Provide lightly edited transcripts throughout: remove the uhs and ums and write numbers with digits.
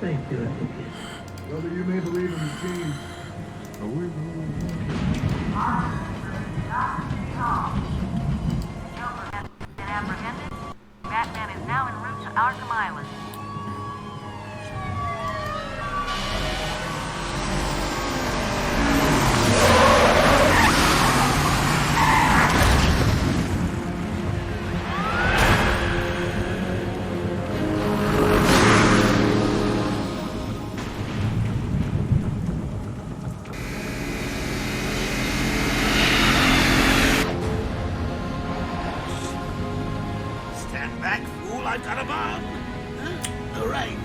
Thank you. Whether you may believe in the change, or we Joker has been apprehended. Batman is now en route to Arkham Island. Back, fool, I've got a bomb. Huh? All right.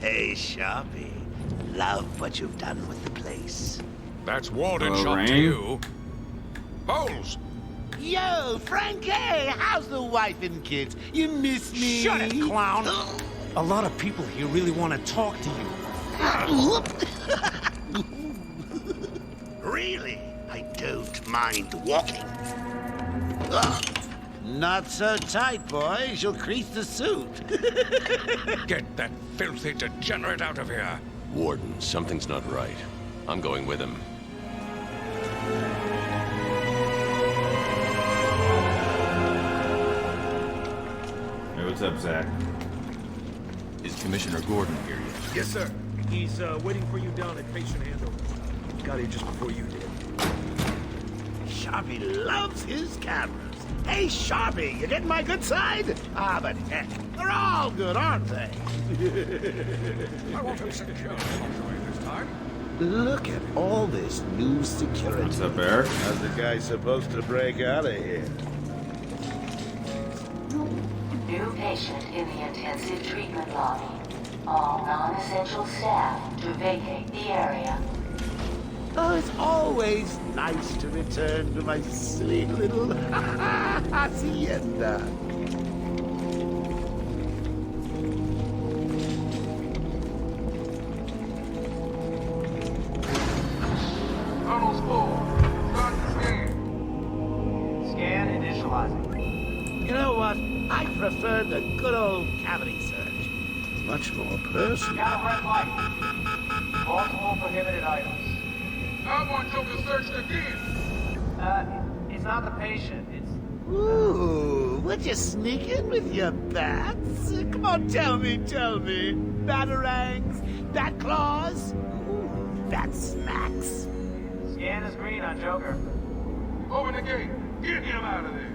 Hey, Sharpie. Love what you've done with the place. That's Walden Hello, shot to Rain. you. Bowles! Yo, Frankie, how's the wife and kids? You miss me? Shut it, clown! A lot of people here really want to talk to you. Really? I don't mind walking. Ugh. Not so tight, boys. You'll crease the suit. Get that filthy degenerate out of here! Warden, something's not right. I'm going with him. Hey, what's up, Zach? Is Commissioner Gordon here yet? Yes, sir. He's waiting for you down at patient handover. Got here just before you did. Sharpie loves his cameras. Hey, Sharpie, you getting my good side? Ah, but heck, they're all good, aren't they? I want him secure this time. Look at all this new security. What's up, Eric? How's the guy supposed to break out of here? New patient in the intensive treatment lobby. All non-essential staff to vacate the area. Oh, it's always nice to return to my sweet little hacienda. Tunnels full. Start the scan. Scan initializing. You know what? I prefer the good old cavity search. It's much more personal. Got a red light. Multiple prohibited items. I want Joker searched again. It's not the patient. It's... Ooh, would you sneak in with your bats? Come on, tell me. Batarangs, bat claws, ooh, bat smacks. Scan is green on Joker. Open the gate. Get him out of there.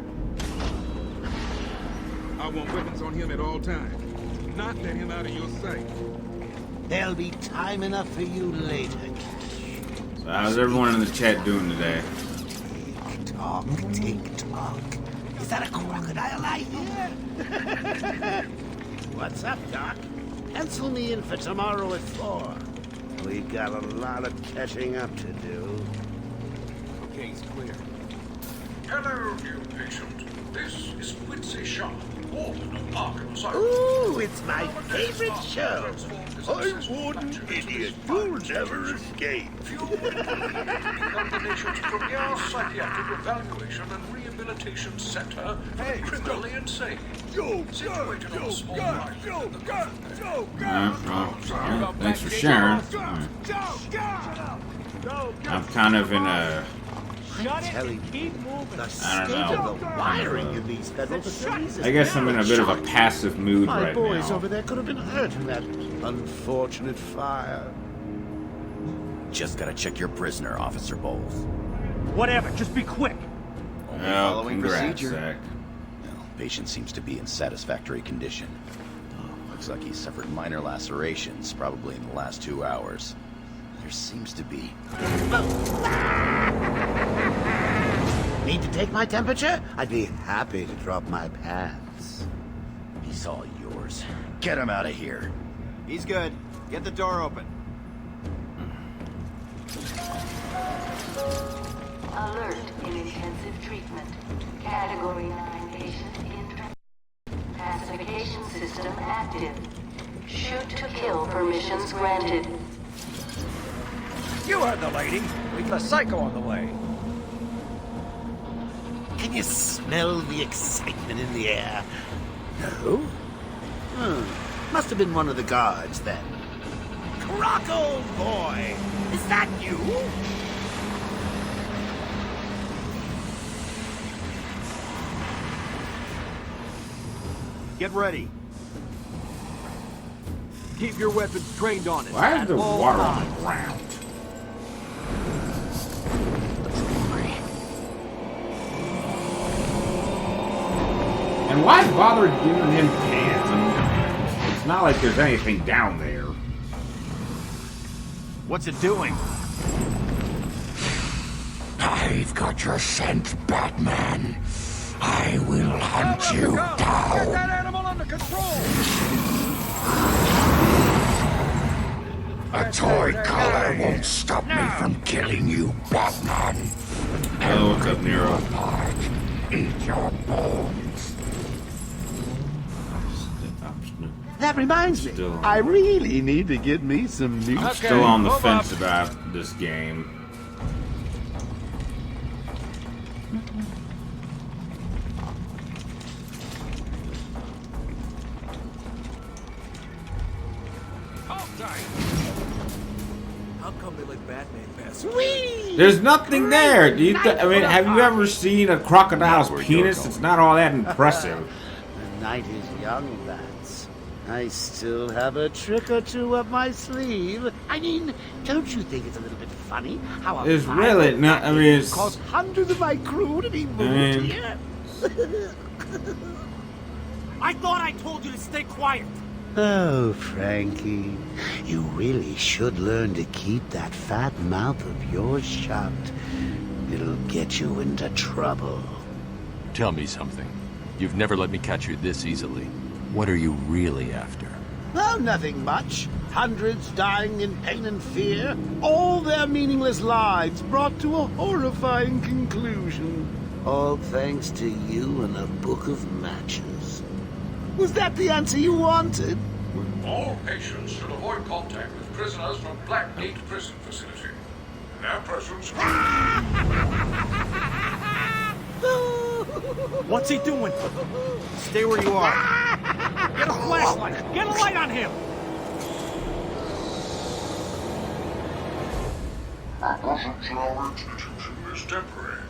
I want weapons on him at all times. Do not let him out of your sight. There'll be time enough for you later. So how's everyone in the chat doing today? Tick tock. Is that a crocodile I hear? What's up, Doc? Pencil me in for tomorrow at 4. We got a lot of catching up to do. Okay, he's clear. Hello, new patient. This is Quincy Sharp, Warden of Arkham Asylum. Ooh, it's my favorite show. I'm Warden Idiot. You'll never escape. Become the nation's premier psychiatric evaluation and rehabilitation center for the criminally insane. Situated on a small island in the Yeah, thanks for sharing. I'm kind of in a... Telling you, the I state don't know. of the wiring in these federal facilities is I guess I'm in a bit of a shocking. passive mood My right boys now. over there could have been hurt in that unfortunate fire. Just gotta check your prisoner, Officer Bowles. Whatever, just be quick. Only Well, following congrats, procedure. Zach. Well, patient seems to be in satisfactory condition. Looks like he suffered minor lacerations, probably in the last 2 hours. There seems to be... Need to take my temperature? I'd be happy to drop my pants. He's all yours. Get him out of here. He's good. Get the door open. Alert in intensive treatment. Category 9 patient in classification system active. Shoot to kill permissions granted. You heard the lady. We got a psycho on the way. Can you smell the excitement in the air? No? Must have been one of the guards then. Croc, old boy! Is that you? Get ready. Keep your weapons trained on it. Why is there All water on times. the ground? And why bother giving him pants? I mean, it's not like there's anything down there. What's it doing? I've got your scent, Batman. I will hunt you Get down. that animal under control. A toy collar won't stop me from killing you, Batman. Oh, what's up, Nero? Part. Eat your bones. That reminds me, Still. I really need to get me some new... I'm still on the move fence up. about this game. How come they let Batman pass? There's nothing there. Do you? I mean, have you ever seen a crocodile's Not where you're penis? going. It's not all that impressive. The night is young, lads. I still have a trick or two up my sleeve. I mean, don't you think it's a little bit funny how a It's violent really not- I mean, it's- caused hundreds of my crew to be moved mean- here? I thought I told you to stay quiet. Oh, Frankie, you really should learn to keep that fat mouth of yours shut. It'll get you into trouble. Tell me something. You've never let me catch you this easily. What are you really after? Oh, nothing much. Hundreds dying in pain and fear. All their meaningless lives brought to a horrifying conclusion. All thanks to you and a book of matches. Was that the answer you wanted? All patients should avoid contact with prisoners from Blackgate Prison Facility. Their presence... What's he doing? Stay where you are. Get a flashlight. Get a light on him. Our presence in our institution is temporary.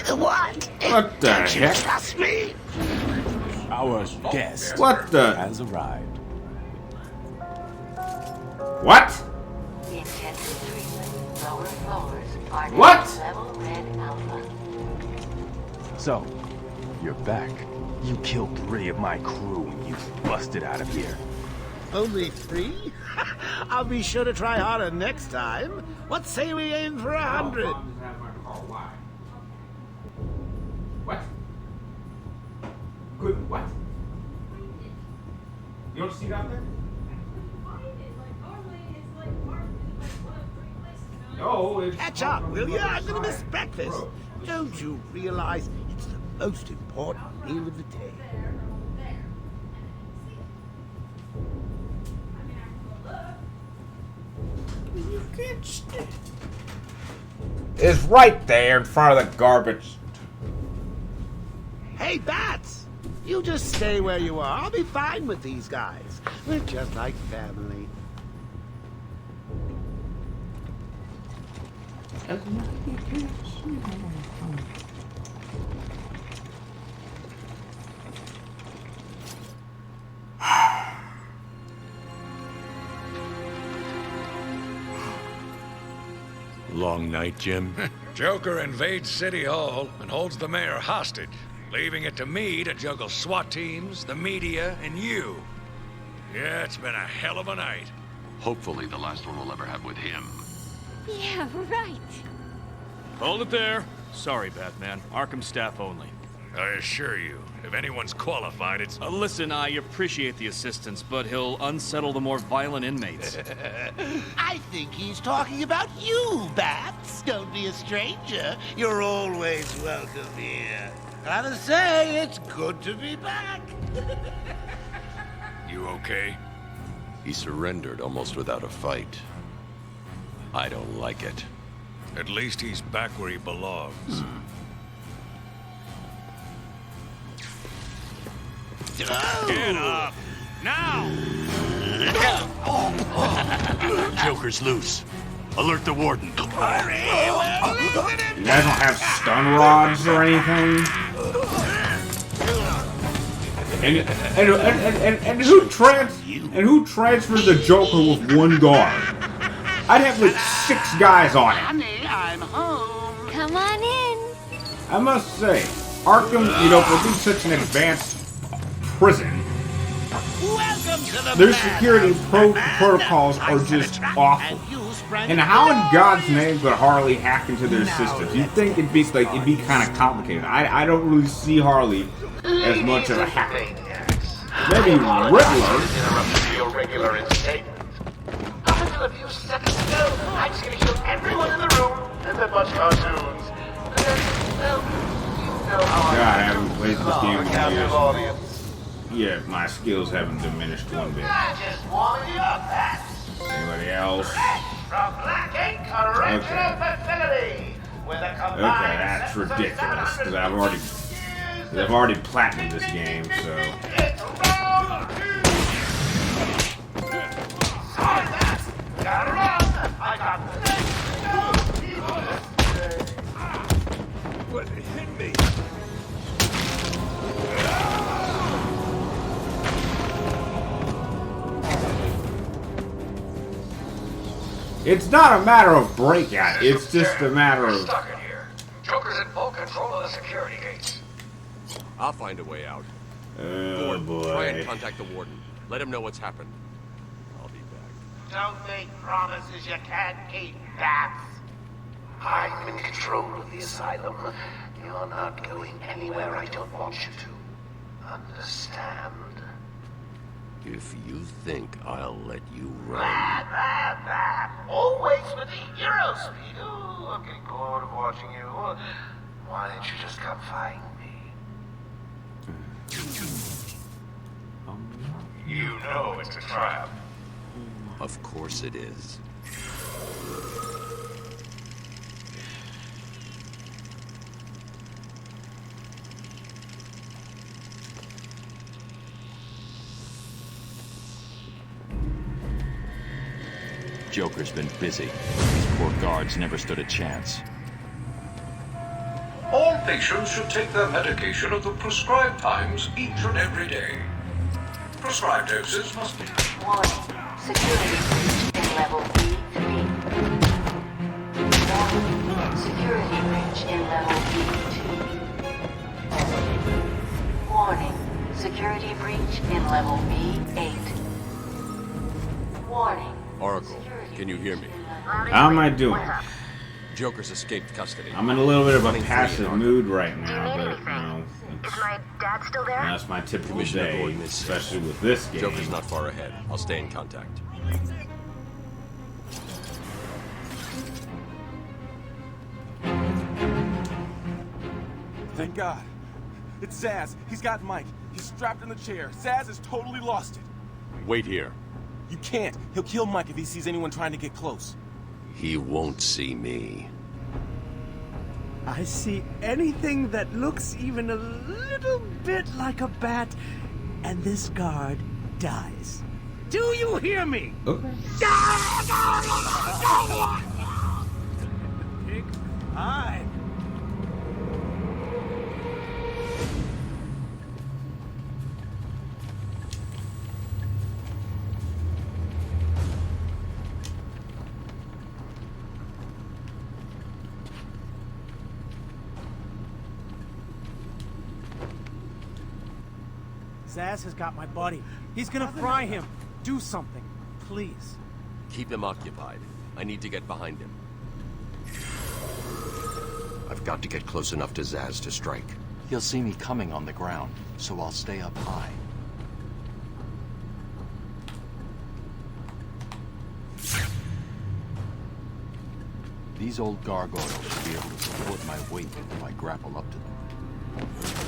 What? What the heck? Trust me? Our guest What the? has arrived. What? Intensive treatment. Lower floors are now What? level red alpha. So, you're back. You killed 3 of my crew and you busted out of here. Only 3? I'll be sure to try harder next time. What say we aim for 100? What? Good. What? You don't see that there? No, it's Catch up, will you? I'm gonna miss breakfast. Don't you realize it's the most important meal of the day? It's right there in front of the garbage. Hey, Bats! You just stay where you are. I'll be fine with these guys. We're just like family. Long night, Jim? Joker invades City Hall and holds the mayor hostage. leaving it to me to juggle SWAT teams, the media, and you. Yeah, it's been a hell of a night. Hopefully the last one we'll ever have with him. Yeah, right. Hold it there. Sorry, Batman. Arkham staff only. I assure you, if anyone's qualified, it's... Listen, I appreciate the assistance, but he'll unsettle the more violent inmates. I think he's talking about you, Bats. Don't be a stranger. You're always welcome here. Gotta say, it's good to be back. You okay? He surrendered almost without a fight. I don't like it. At least he's back where he belongs. Get up! Now! Joker's loose. Alert the warden. You guys don't have stun rods or anything? And who transfers the Joker with one guard? I'd have like 6 guys on it. Honey, I'm home. Come on in. I must say, Arkham, you know, for being such an advanced prison, Welcome to the their security protocols are just awful. And how in God's name could Harley hack into their systems? You'd think it'd be kind of complicated. I don't really see Harley as much of a hacker. Maybe Riddler. Interrupted your regular entertainment. Up until a few seconds ago, I was going to kill everyone in the room and then watch cartoons. But then, well, you know how God, I haven't played this game in years. Yeah, my skills haven't diminished one bit. I just warming you up, Pat. Anybody else? From Black Ink Correctional Facility. With a combined That's sentence of ridiculous. Because salaries I've already platinumed this game, so. It's round 2. Sorry, Pat. Gotta run. I got What hit me? It's not a matter of breakout, it's just a matter of. stuck in here. Joker's in full control of the security gates. I'll find a way out. Oh Try and boy. contact the warden. Let him know what's happened. I'll be back. Don't make promises you can't keep, Bats. I'm in control of the asylum. You're not going anywhere I don't want you to. Understand? If you think I'll let you run... Always with the hero speed. Ooh, I'm getting bored of watching you. Why don't you just come find me? You know it's a trap. Of course it is. Joker's been busy. These poor guards never stood a chance. All patients should take their medication at the prescribed times each and every day. Prescribed doses must be... Warning. Security breach in level B3. Warning. Security breach in level B2. Warning. Security breach in level B8. Warning. Oracle, can you hear me? How am I doing? Joker's escaped custody. I'm in a little bit of a Running free in passive Arkham. mood right now, but you know, Is my dad still there? that's my typical Commissioner day, Gordon is safe. especially with this game. Joker's not far ahead. I'll stay in contact. Thank God. It's Zaz. He's got Mike. He's strapped in the chair. Zaz has totally lost it. Wait here. You can't. He'll kill Mike if he sees anyone trying to get close. He won't see me. I see anything that looks even a little bit like a bat, and this guard dies. Do you hear me? Okay. Big eye. Zsasz has got my buddy. He's gonna fry him. Do something, please. Keep him occupied. I need to get behind him. I've got to get close enough to Zsasz to strike. He'll see me coming on the ground, so I'll stay up high. These old gargoyles should be able to support my weight if I grapple up to them.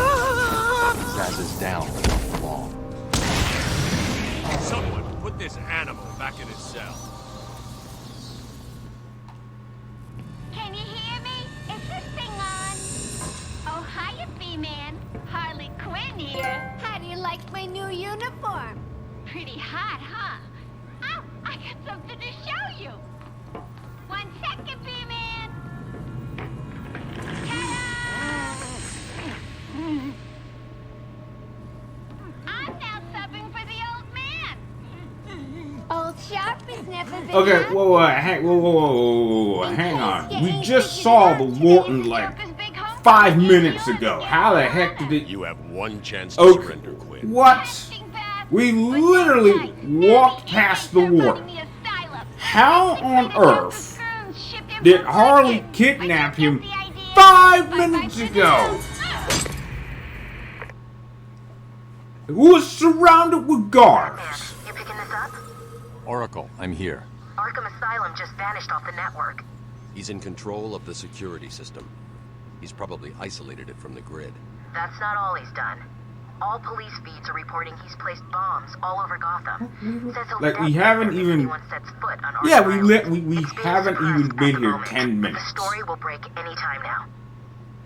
Zsasz is down but not for long. Someone put this animal back in its cell. Can you hear me? Is this thing on? Oh, hiya, B-Man. Harley Quinn here. How do you like my new uniform? Pretty hot, huh? Oh, I got something to show you. 1 second, B-Man. I'm now subbing for the old man. Old Sharp has never been Okay, on. whoa, hang on. We just saw the Warden like 5 minutes ago. How the heck did it? You have one chance to Okay, surrender, Quinn. what? We literally walked past the Warden. How on earth did Harley kidnap him 5 minutes ago? Who was surrounded with guards? You picking this up? Oracle, I'm here. Arkham Asylum just vanished off the network. He's in control of the security system. He's probably isolated it from the grid. That's not all he's done. All police feeds are reporting he's placed bombs all over Gotham. Says he'll Like, we detonate haven't them if even... anyone sets foot on Yeah, Arkham we Island. haven't even been here 10 The minutes. story will break any time now.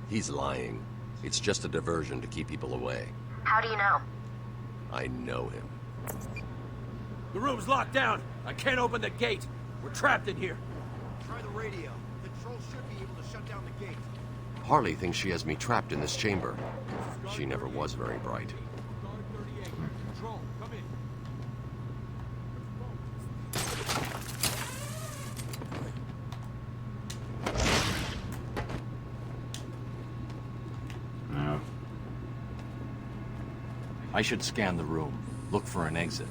He's lying. It's just a diversion to keep people away. How do you know? I know him. The room's locked down. I can't open the gate. We're trapped in here. Try the radio. Control should be able to shut down the gate. Harley thinks she has me trapped in this chamber. She never was very bright. Control, come in. No. I should scan the room. Look for an exit.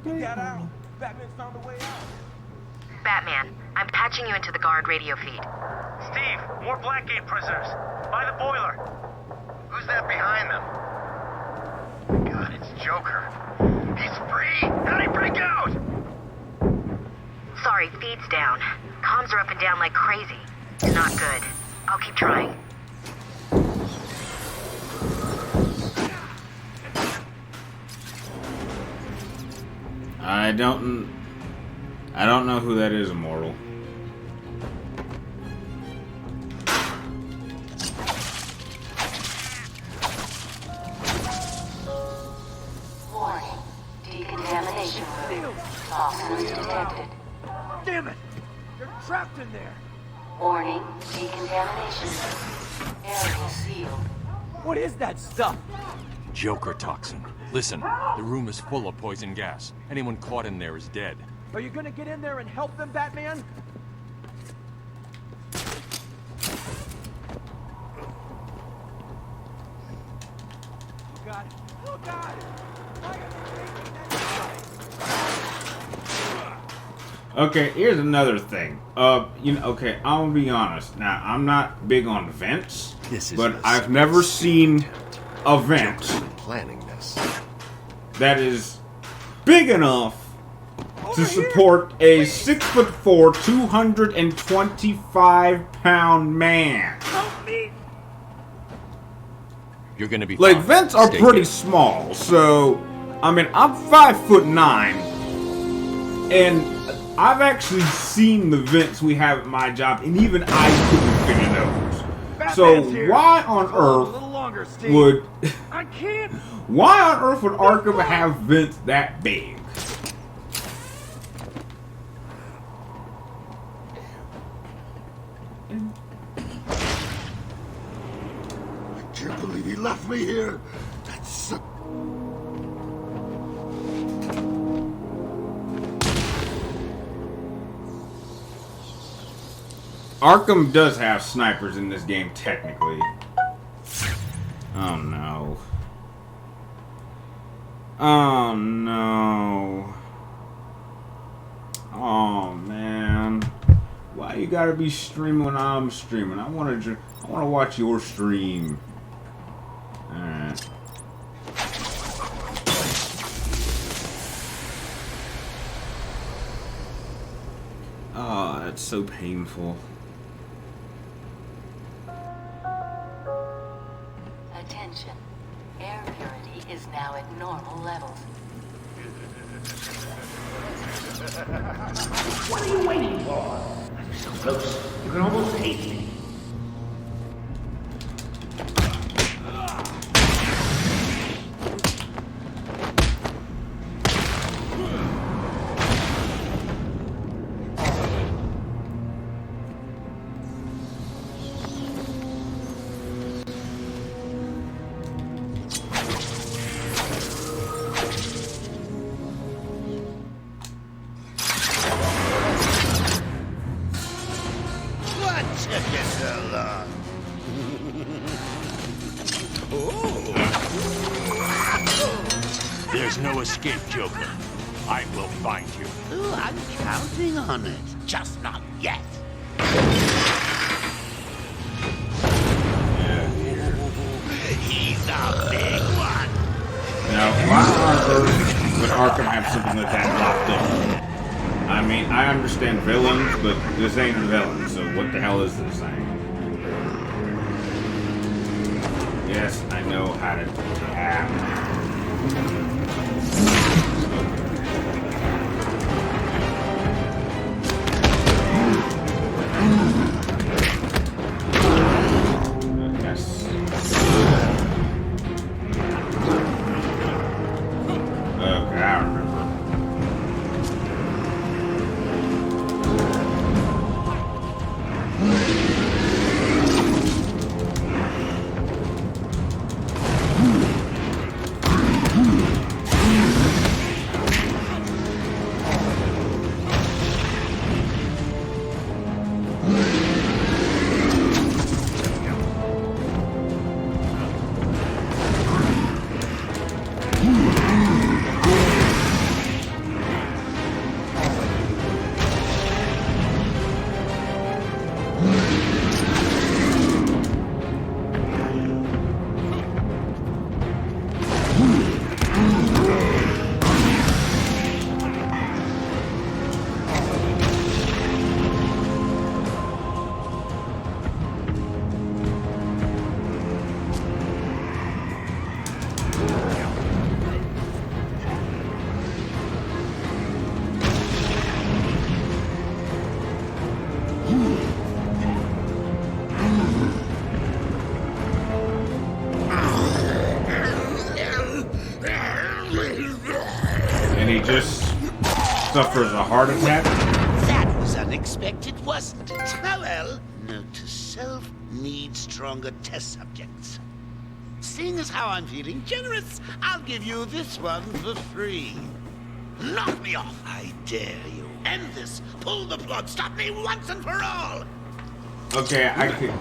Get out! Batman's found a way out. Batman, I'm patching you into the guard radio feed. Steve, more Blackgate prisoners. By the boiler. Who's that behind them? God, it's Joker. He's free! How'd he break out? Sorry, feed's down. Comms are up and down like crazy. Not good. I'll keep trying. I don't know who that is, Immortal. Warning. Decontamination room. Toxins detected. Damn it! You're trapped in there! Warning. Decontamination room. Area sealed. What is that stuff? Joker toxin. Listen, the room is full of poison gas. Anyone caught in there is dead. Are you gonna get in there and help them, Batman? Oh God! Oh God! Why are they making that noise? Okay, here's another thing. Okay, I'm gonna be honest. Now, I'm not big on vents, but I've never seen a vent Planning this. that is big enough to support a 6'4", 225-pound man. You're gonna be Like, fine. vents are Stay pretty here. small, so I mean, I'm 5'9", and I've actually seen the vents we have at my job, and even I couldn't figure those. So why on earth would I can't. why on earth would Arkham have vents that big? me here. That's... Arkham does have snipers in this game, technically. Oh no. Oh no. Oh man. Why you gotta be streaming when I'm streaming? I wanna watch your stream. Alright. Oh, that's so painful. Attention. Air purity is now at normal levels. What are you waiting for? You're so close, you can almost taste me. There's no escape, Joker. I will find you. Oh, I'm counting on it. Just not yet. He's a big one. Now, why would Arkham have something like that locked up? I mean, I understand villains, but this ain't a villain, so what the hell is this thing? Yes, I know how to tap. Yes. Okay, I remember. And he just suffers a heart attack? That was unexpected, wasn't it? Well, note to self, need stronger test subjects. Seeing as how I'm feeling generous, I'll give you this one for free. Knock me off, I dare you. End this. Pull the plug. Stop me once and for all. Okay, I could...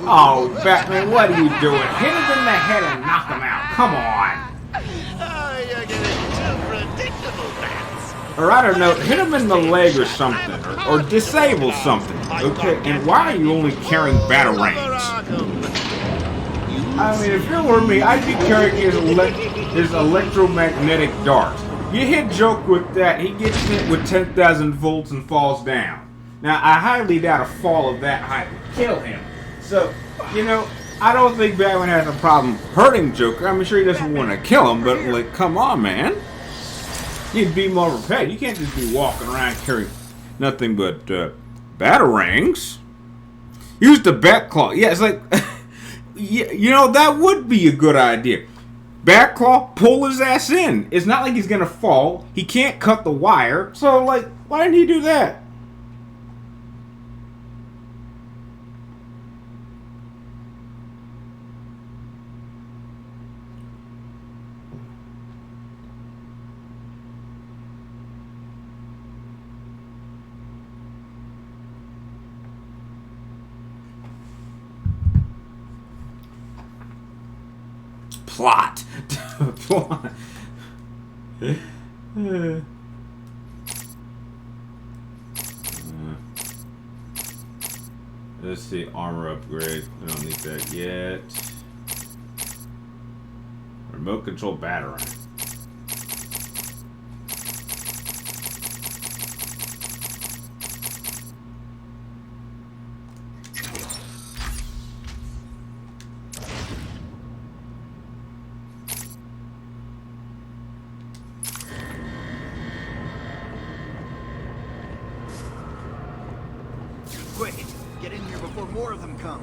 Oh, Batman, what are you doing? Hit him in the head and knock him out. Come on. Oh, you're getting too predictable, Bats. Or I don't know, hit him in the leg or something. Or disable something. Okay, and why are you only carrying batarangs? I mean, if it were me, I'd be carrying his electromagnetic dart. You hit Joker with that, he gets hit with 10,000 volts and falls down. Now, I highly doubt a fall of that height would kill him. So, you know, I don't think Batman has a problem hurting Joker. I'm sure he doesn't want to kill him, but, like, come on, man. You'd be more prepared. You can't just be walking around carrying nothing but batarangs. Use the Batclaw. Yeah, it's like, you know, that would be a good idea. Batclaw, pull his ass in. It's not like he's going to fall. He can't cut the wire. So, like, why didn't he do that? Plot. Plot. Let's see, armor upgrade. We don't need that yet. Remote control battery. Quick, get in here before more of them come.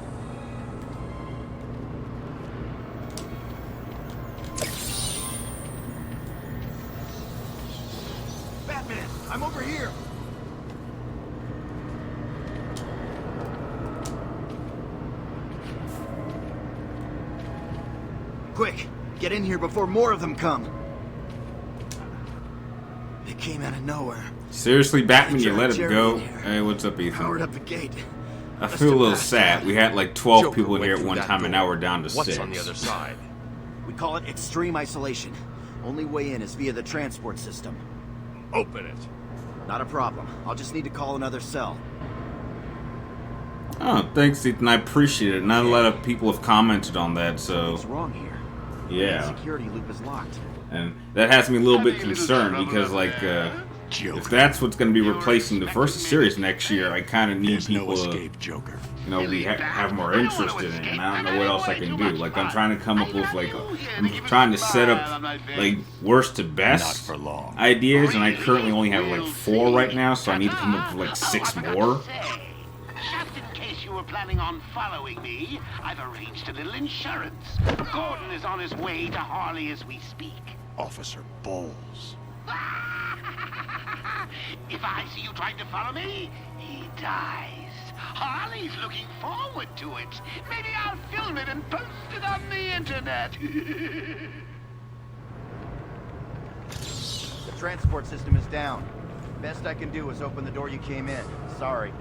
Batman, I'm over here. Quick, get in here before more of them come. They came out of nowhere. Seriously, Batman, you let it go? Hey, what's up, Ethan? Powered up the gate. I feel a little sad. We had like 12 people in here at one time, and now we're down to 6. What's on the other side? We call it extreme isolation. Only way in is via the transport system. Open it. Not a problem. I'll just need to call another cell. Oh, thanks, Ethan. I appreciate it. Not a lot of people have commented on that, so... What's wrong here? Yeah. The security loop is locked. And that has me a little bit concerned, because, like, if that's what's going to be replacing the first series next year, I kind of need people to, Joker. you know, have more interest in it, and I don't know what else I can do. Like, I'm trying to come up with, like, I'm trying to set up, like, worst to best ideas, and I currently only have, like, 4 right now, so I need to come up with, like, 6 more. Just in case you were planning on following me, I've arranged a little insurance. Gordon is on his way to Harley as we speak. Officer Bowles. If I see you trying to follow me, he dies. Harley's looking forward to it. Maybe I'll film it and post it on the internet. The transport system is down. Best I can do is open the door you came in. Sorry.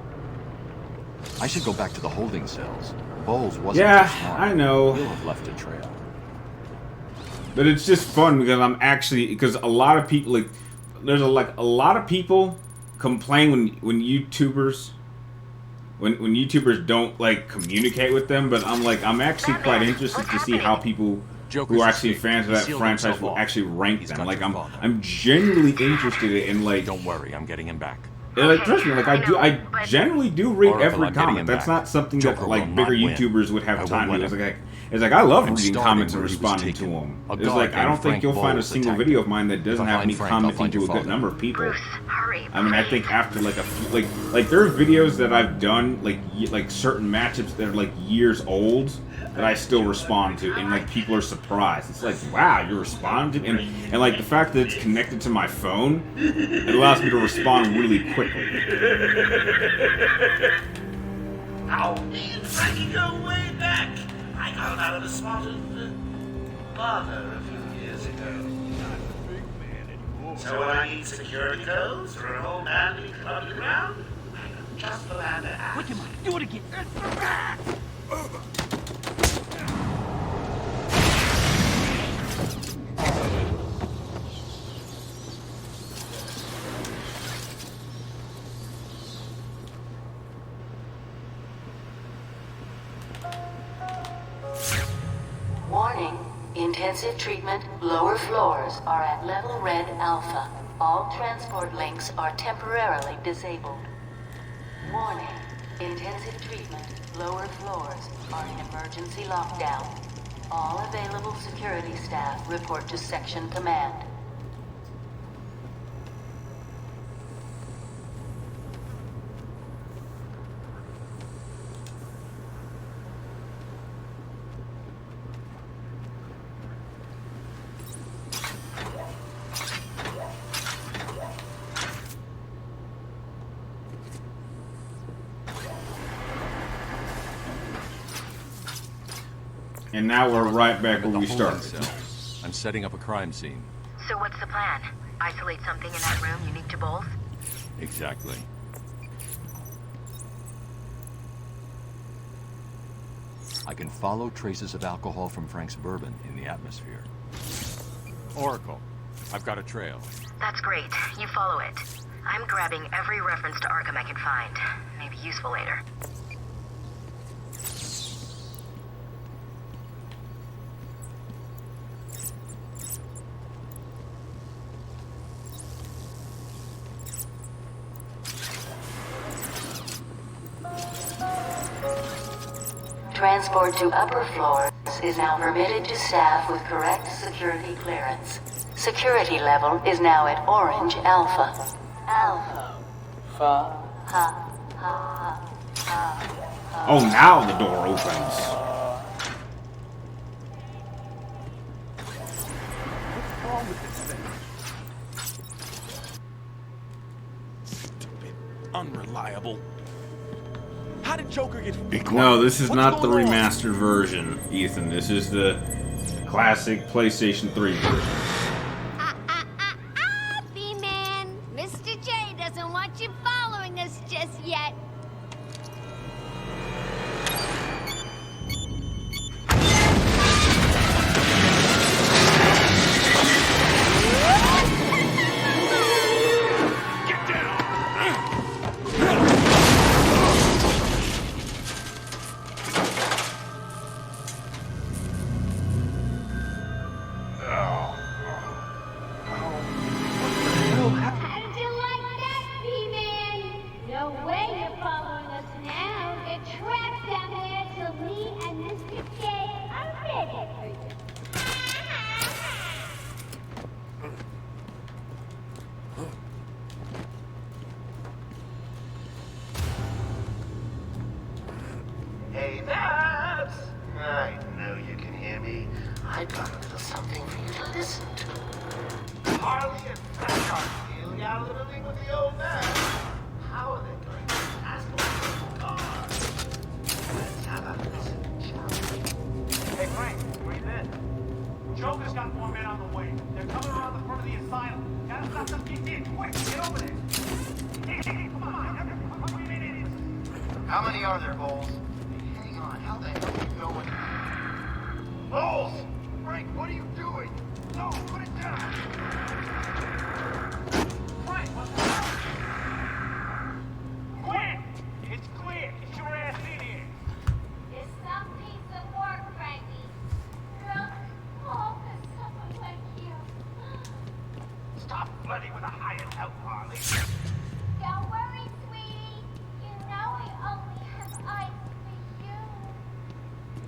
I should go back to the holding cells. Bowles wasn't Yeah, too smart. I know. He'll have left a trail. But it's just fun because because a lot of people, like, there's a lot of people complain when YouTubers don't, like, communicate with them, but I'm actually quite interested to see how people who are actually fans of that franchise will actually rank them. Like, I'm genuinely interested in, like, don't worry, I'm getting him back. Yeah, like, trust me, like, I generally do read every comment. That's not something that, like, bigger YouTubers would have time to do. It's like I love reading comments and responding to them. It's like, I don't think you'll find a single video of mine that doesn't have me commenting to a good number of people. I mean, I think after, like, a few, like there are videos that I've done, like certain matchups that are, like, years old, that I still respond to, and, like, people are surprised. It's like, wow, you're responding? And like, the fact that it's connected to my phone, it allows me to respond really quickly. Now, me and Frankie go way back. I got him out of a spotted bother a few years ago. So when I need security codes for an old man to be clubbed around, I'm just the man to ask. Look at mine. Do it again. Warning. Intensive treatment, lower floors are at level red alpha. All transport links are temporarily disabled. Warning. Intensive treatment, lower floors are in emergency lockdown. All available security staff report to Section Command. And now we're right back where we started. I'm setting up a crime scene. So what's the plan? Isolate something in that room unique to Bowles? Exactly. I can follow traces of alcohol from Frank's bourbon in the atmosphere. Oracle, I've got a trail. That's great. You follow it. I'm grabbing every reference to Arkham I can find. Maybe useful later. Transport to upper floors is now permitted to staff with correct security clearance. Security level is now at Orange Alpha. Alpha. Ha, ha, ha, ha. Oh, now the door opens. What's wrong with this thing? Stupid. Unreliable. How did Joker get... No, this is not the remastered version, Ethan. This is the classic PlayStation 3 version. B-Man! Mr. J doesn't want you following us just yet. Hey, Babs! I know you can hear me. I've got a little something for you to listen to. Harley and Frank are still gallivanting with the old man. How are they going to tackle this car? Let's have a listen, shall we? Hey, Frank, breathe in. Joker's got more men on the way. They're coming around the front of the asylum. Gotta stop them kids in. Quick, get over there. Hey, come on. How many are there, Bowles? Hang on, how the hell are you going? Bowles! Frank, what are you doing? No, put it down! Frank, what's the matter? Quick! It's clear. Get your ass in here. It's some piece of work, Frankie. Look, all for someone like you. Stop flirting with a hired help, Harley. Don't worry, sweetie. You know I only have eyes for you.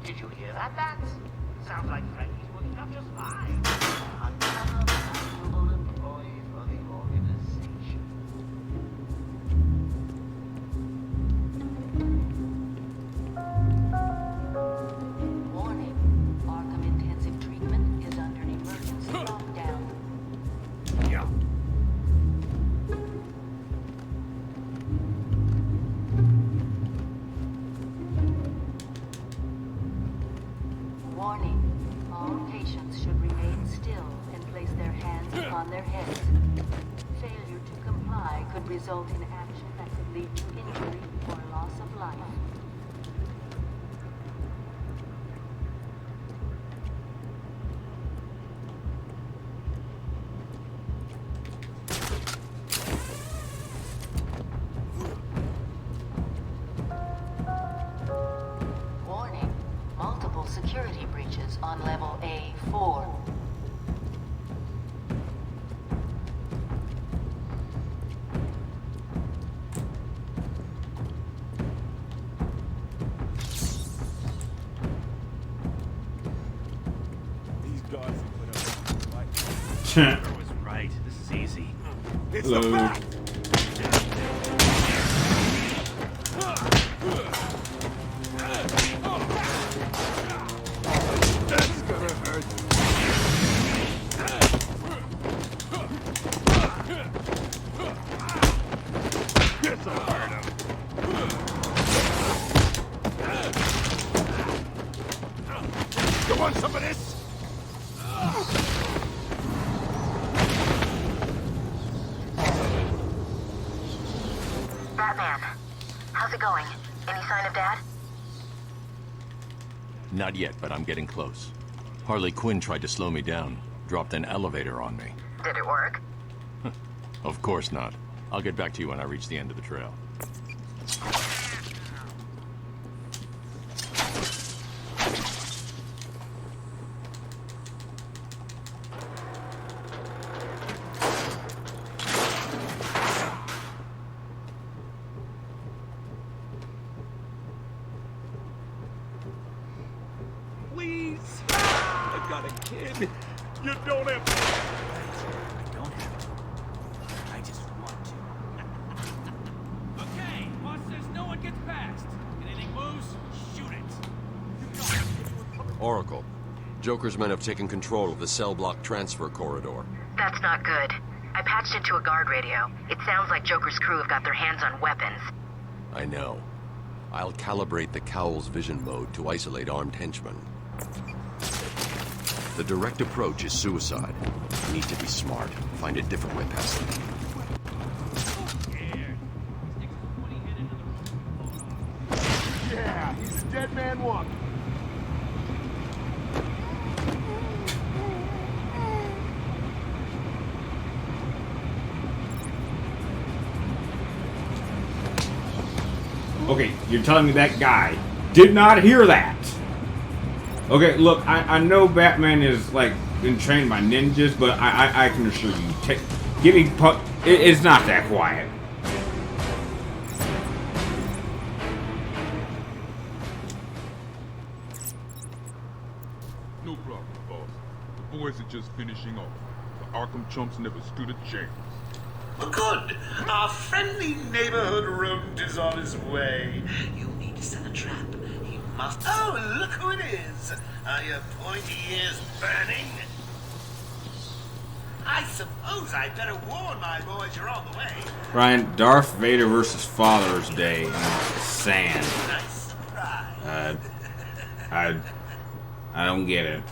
Did you hear that, Bats? Sounds like Frankie's working up just fine. Another valuable employee for the organization. Warning. Arkham Intensive Treatment is under an emergency lockdown. Yeah. Warning. All patients should remain still and place their hands upon their heads. Failure to comply could result in action that could lead to injury or loss of life. Warning. Multiple security breaches on level A4. These guards have put up right. Trevor was right. This is easy. It's Hello. the back! That's gonna hurt. Guess I hurt him. You want some of this? Batman, how's it going? Any sign of Dad? Not yet, but I'm getting close. Harley Quinn tried to slow me down, dropped an elevator on me. Did it work? Of course not. I'll get back to you when I reach the end of the trail. Please! I got a kid. You don't have to. I don't have to. I just want to. Okay, boss says no one gets past. If anything moves, shoot it. Oracle, Joker's men have taken control of the cell block transfer corridor. That's not good. I patched into a guard radio. It sounds like Joker's crew have got their hands on weapons. I know. I'll calibrate the Cowl's vision mode to isolate armed henchmen. The direct approach is suicide. You need to be smart. Find a different way past them. Yeah, he's a dead man walking. Okay, you're telling me that guy did not hear that? Okay, look, I know Batman is, like, been trained by ninjas, but I can assure you, it's not that quiet. No problem, boss. The boys are just finishing off. The Arkham chumps never stood a chance. Good. Our friendly neighborhood rodent is on his way. You need to set a trap. He must... Oh, look who it is. Are your pointy ears burning? I suppose I'd better warn my boys you're on the way. Ryan, Darth Vader versus Father's Day in sand. Nice surprise. I don't get it.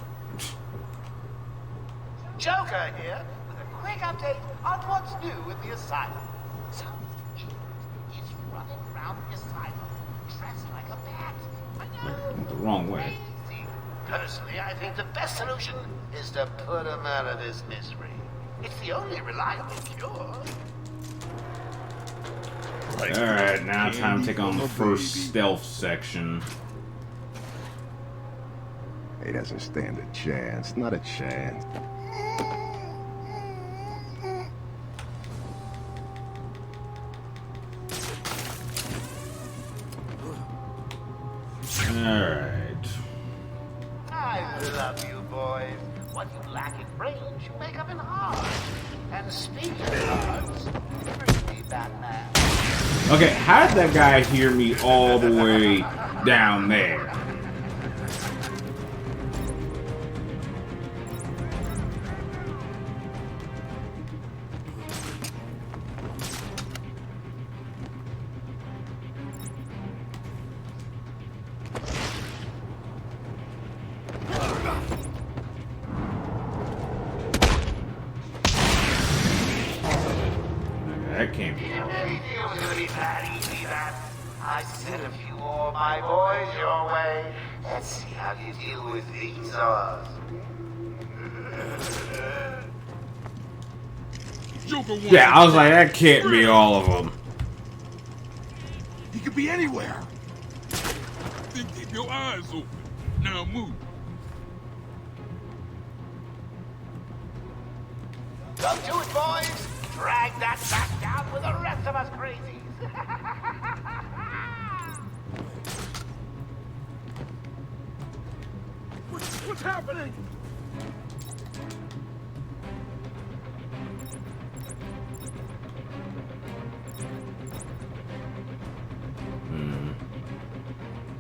Joker here with a quick update on what's new in the asylum. So, he's running around the asylum dressed like a bat. I know. The wrong way. Personally, I think the best solution is to put him out of his misery. It's the only reliable cure. Alright, now time to take on the first stealth section. He doesn't stand a chance. Not a chance. Alright. I love you, boys. What you lack in brains, you make up in heart. And speaking of hearts, bring me Batman. Okay, how did that guy hear me all the way down there? That can't be. It was gonna be that easy, that. I sent a few more of my boys your way. Let's see how you deal with these odds. Yeah, I was like, that can't be all of them. He could be anywhere. Then keep your eyes open. Now move. Come to it, boys. Drag that back down with the rest of us crazies. What's happening?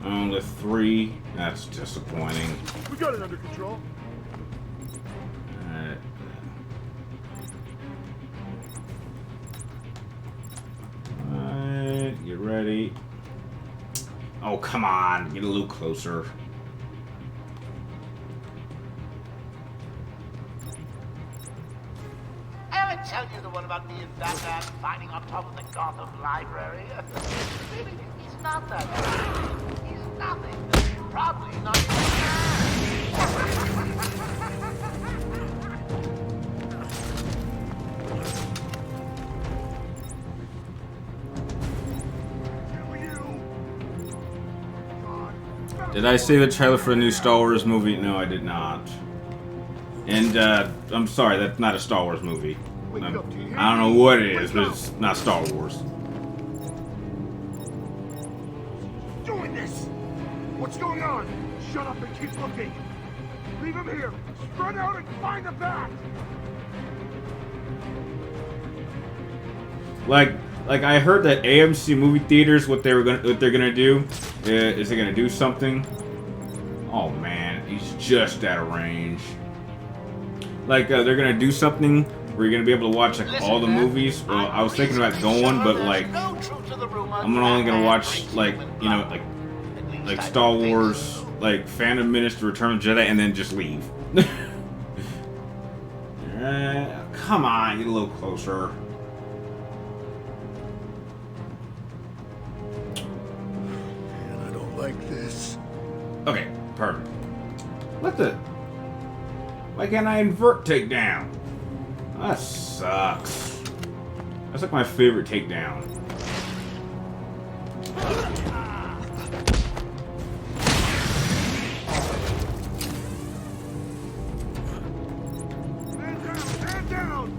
Only 3. That's disappointing. We got it under control. Alright, get ready. Oh, come on. Get a little closer. I ever tell you the one about me and Batman fighting on top of the Gotham Library? Really, he's not that bad. He's nothing. probably not even Did I see the trailer for the new Star Wars movie? No, I did not. And, I'm sorry, that's not a Star Wars movie. I don't know what it is, but it's not Star Wars. Doing this! What's going on? Shut up and keep looking! Leave him here! Run out and find the bat! Like I heard that AMC movie theaters, what they're gonna do is they're gonna do something. Oh man, he's just out of range. Like they're gonna do something where you're gonna be able to watch like all the movies. Well, I was thinking about going, but like I'm only gonna watch like like Star Wars, like Phantom Menace, The Return of the Jedi, and then just leave. Come on, get a little closer. Like this. Okay, perfect. What the? Why can't I invert takedown? That sucks. That's like my favorite takedown. Man down!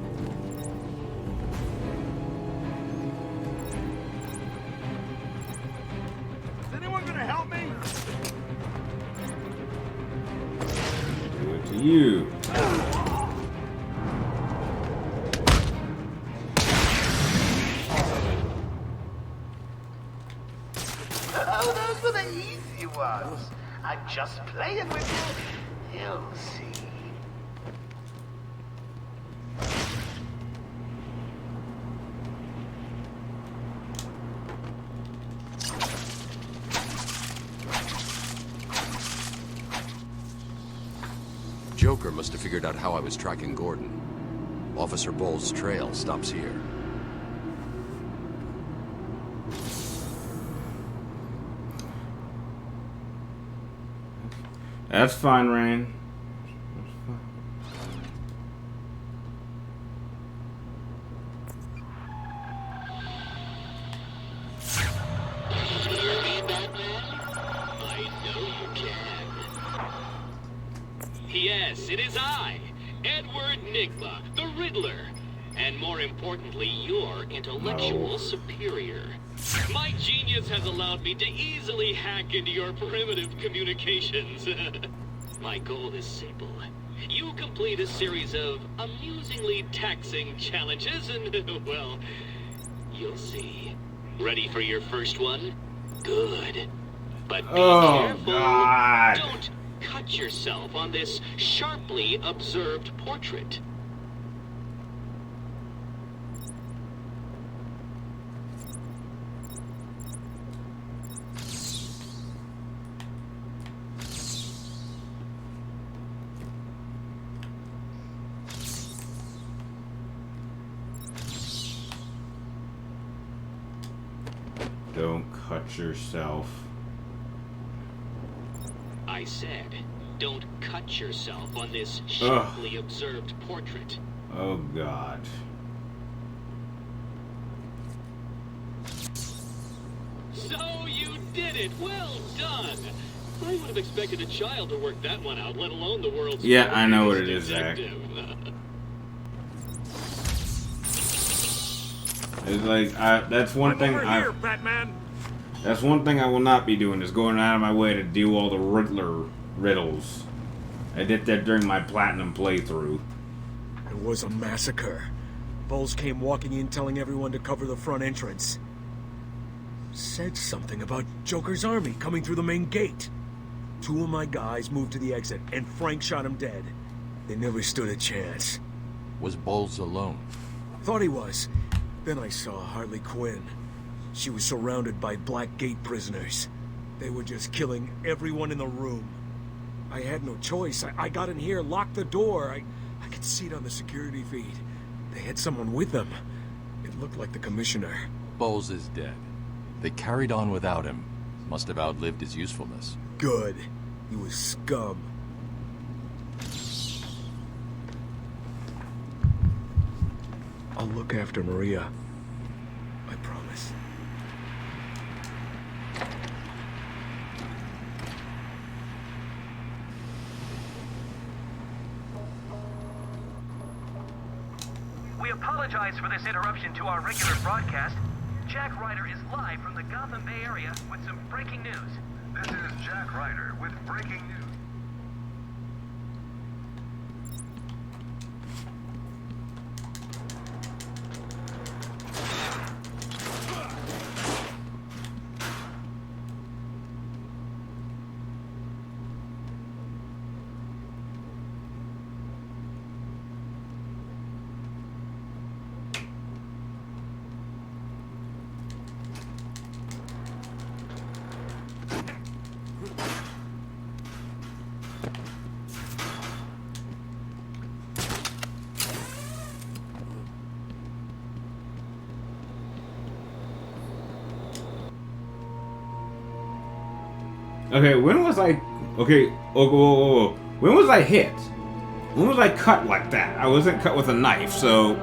Is anyone gonna help me? Do it to you. Oh, those were the easy ones. I'm just playing with you. You'll see. Joker must have figured out how I was tracking Gordon. Officer Bowles' trail stops here. That's fine, Rain. Yes, it is I, Edward Nigma, the Riddler, and more importantly, your intellectual superior. My genius has allowed me to easily hack into your primitive communications. My goal is simple. You complete a series of amusingly taxing challenges and, well, you'll see. Ready for your first one? Good. But be careful. God. Don't cut yourself on this sharply observed portrait. Don't cut yourself. I said, don't cut yourself on this sharply observed portrait. Oh, God. So you did it! Well done! I would have expected a child to work that one out, let alone the world's Yeah, I know what it is, Zach. It's like, that's one thing that's one thing I will not be doing, is going out of my way to do all the Riddler riddles. I did that during my Platinum playthrough. It was a massacre. Bowles came walking in telling everyone to cover the front entrance. Said something about Joker's army coming through the main gate. 2 of my guys moved to the exit, and Frank shot him dead. They never stood a chance. Was Bowles alone? Thought he was. Then I saw Harley Quinn. She was surrounded by Black Gate prisoners. They were just killing everyone in the room. I had no choice. I got in here, locked the door. I could see it on the security feed. They had someone with them. It looked like the commissioner. Bowles is dead. They carried on without him. Must have outlived his usefulness. Good. He was scum. I'll look after Maria. I promise. We apologize for this interruption to our regular broadcast. Jack Ryder is live from the Gotham Bay Area with some breaking news. This is Jack Ryder with breaking news. Okay, when was I... Okay, whoa. When was I hit? When was I cut like that? I wasn't cut with a knife, so...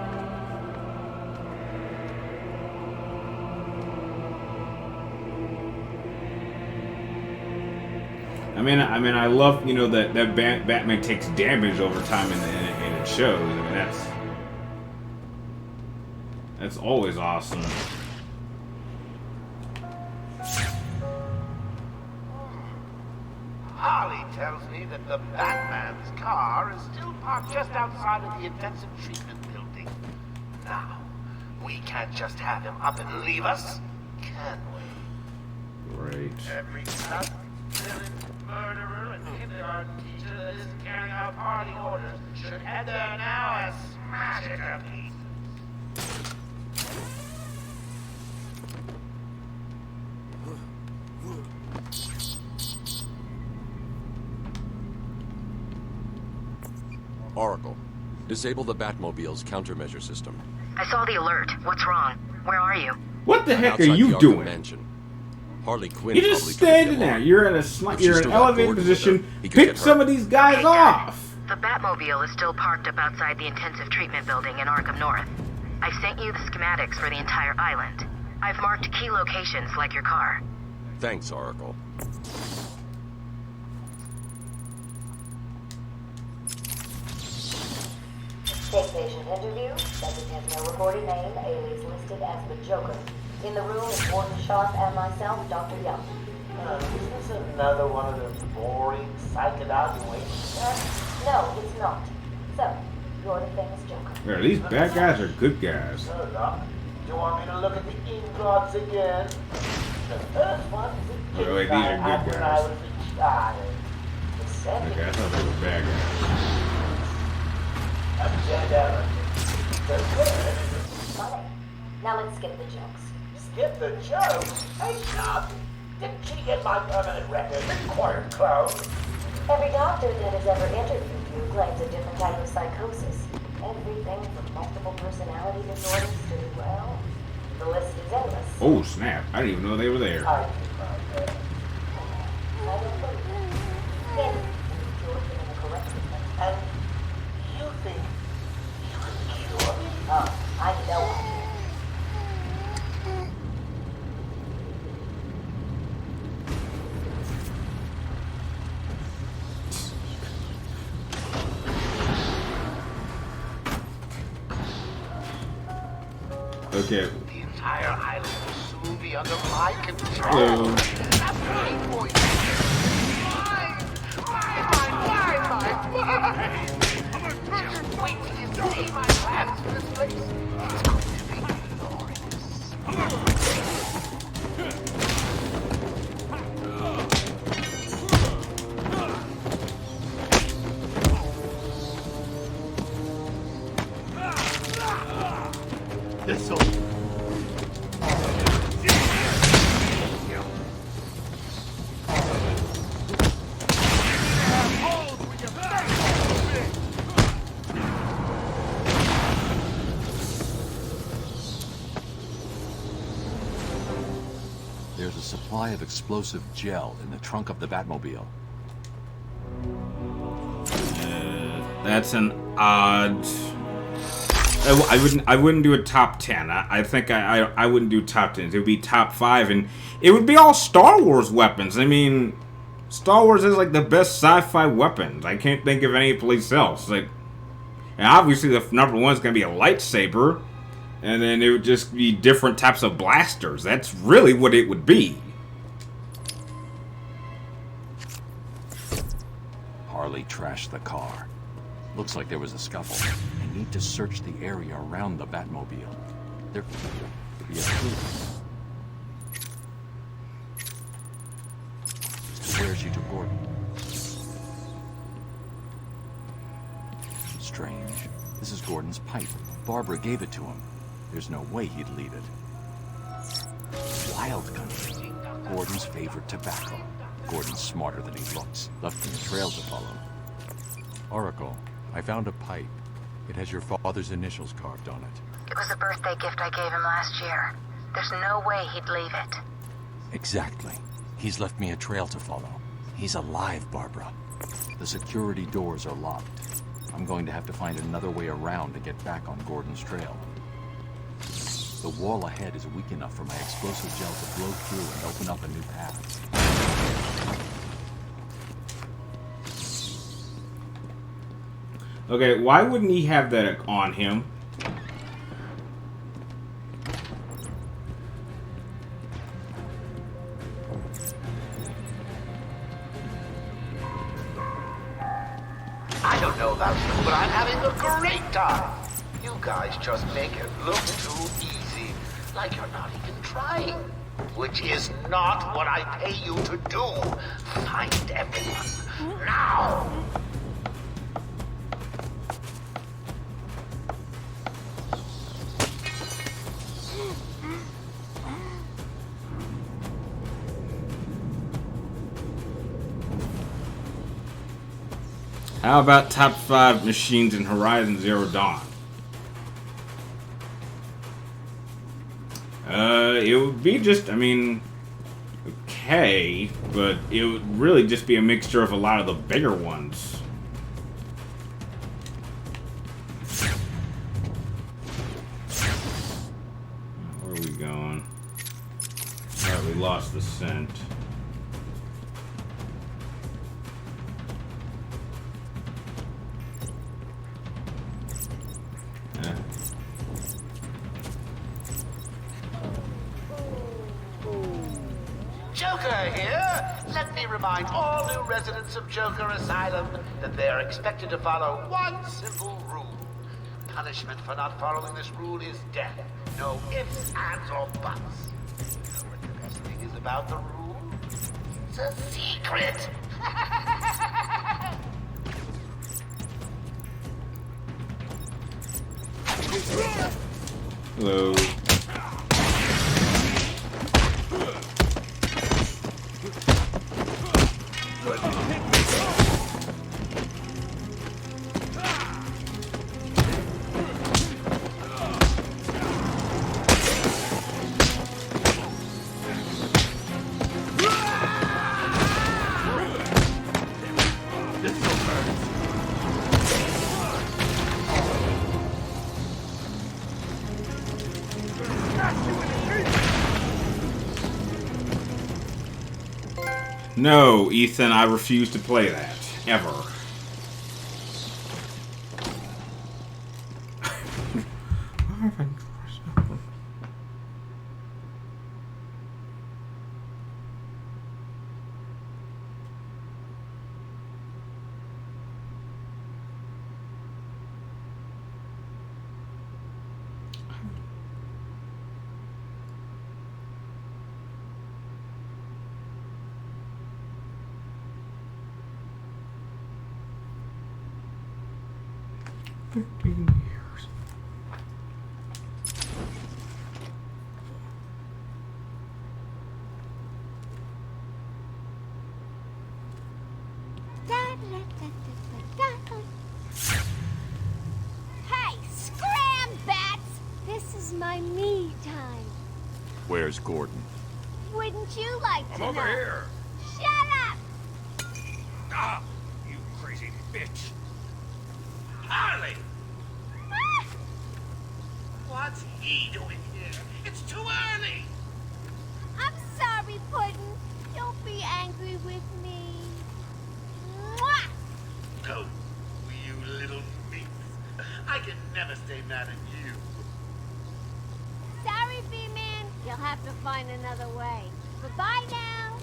I mean, I love, you know, that Batman takes damage over time and it shows. I mean, that's always awesome. Harley tells me that the Batman's car is still parked just outside of the intensive treatment building. Now, we can't just have him up and leave us, can we? Right. Every slut, villain, murderer, and kindergarten teacher that isn't carrying out party orders should head there now and smash it to pieces. Oracle, disable the Batmobile's countermeasure system. I saw the alert. What's wrong? Where are you? What the heck are Outside you the Arkham doing? Mansion. Harley Quinn You're just standing there. You're at you're in an elevated position. Pick some of these guys off. The Batmobile is still parked up outside the intensive treatment building in Arkham North. I've sent you the schematics for the entire island. I've marked key locations like your car. Thanks, Oracle. Take patient interview. Subject has no recorded name. Alias listed as the Joker. In the room is Warden Sharp and myself, Dr. Young. Is this another one of those boring psych evaluations? No, it's not. So, you're the famous Joker. Yeah, these bad guys are good guys. So, Doc, do you want me to look at the ingots again? The first one is a Oh, wait, these are good when I guys. was a child. The second Okay, I thought they were bad guys. a dead elephant. The third Funny. Now let's skip the jokes. skip the joke. Hey, Doc, didn't she get my permanent record? Required clothes. Every doctor that has ever interviewed you claims a different type of psychosis. Everything from multiple personality disorders to, well, the list is endless. Oh, snap. I didn't even know they were there. I don't believe it. Then, you're given the correct treatment. And you think you can cure me? Oh, I know I can. Okay. The entire island will soon be under my control. That's right, boys. Mine! Just wait till you see my plans for this place. It's going to be glorious. This'll... There's a supply of explosive gel in the trunk of the Batmobile. That's an odd... I wouldn't do a top 10. I think I wouldn't do top 10. It would be top 5, and it would be all Star Wars weapons. I mean, Star Wars is like the best sci-fi weapons. I can't think of any place else. Like, and obviously the number one is gonna be a lightsaber, and then it would just be different types of blasters. That's really what it would be. Harley trashed the car. Looks like there was a scuffle. I need to search the area around the Batmobile. There could be a clue. As to where she took Gordon. Strange. This is Gordon's pipe. Barbara gave it to him. There's no way he'd leave it. Wild country. Gordon's favorite tobacco. Gordon's smarter than he looks. Left him a trail to follow. Oracle, I found a pipe. It has your father's initials carved on it. It was a birthday gift I gave him last year. There's no way he'd leave it. Exactly. He's left me a trail to follow. He's alive, Barbara. The security doors are locked. I'm going to have to find another way around to get back on Gordon's trail. The wall ahead is weak enough for my explosive gel to blow through and open up a new path. Okay, why wouldn't he have that on him? I don't know about you, but I'm having a great time. You guys just make it look too easy. Like you're not even trying. Which is not what I pay you to do. Find everyone. Now! How about top 5 machines in Horizon Zero Dawn? It would be just, I mean, okay, but it would really just be a mixture of a lot of the bigger ones. Where are we going? Alright, we lost the scent. Joker here! Let me remind all new residents of Joker Asylum that they are expected to follow one simple rule. Punishment for not following this rule is death. No ifs, ands, or buts. You know what the best thing is about the rule? It's a secret! Hello. No, Ethan, I refuse to play that. Ever. Hey, scram, bats! This is my me time. Where's Gordon? Wouldn't you like to I'm over know? here. Shut up! Ah, you crazy bitch. Harley! Ah! What's he doing here? It's too early! I'm sorry, Puddin'. Don't be angry with me. Mwah! Oh, you little minx. I can never stay mad at you. Sorry, B-Man. You'll have to find another way. Bye-bye now.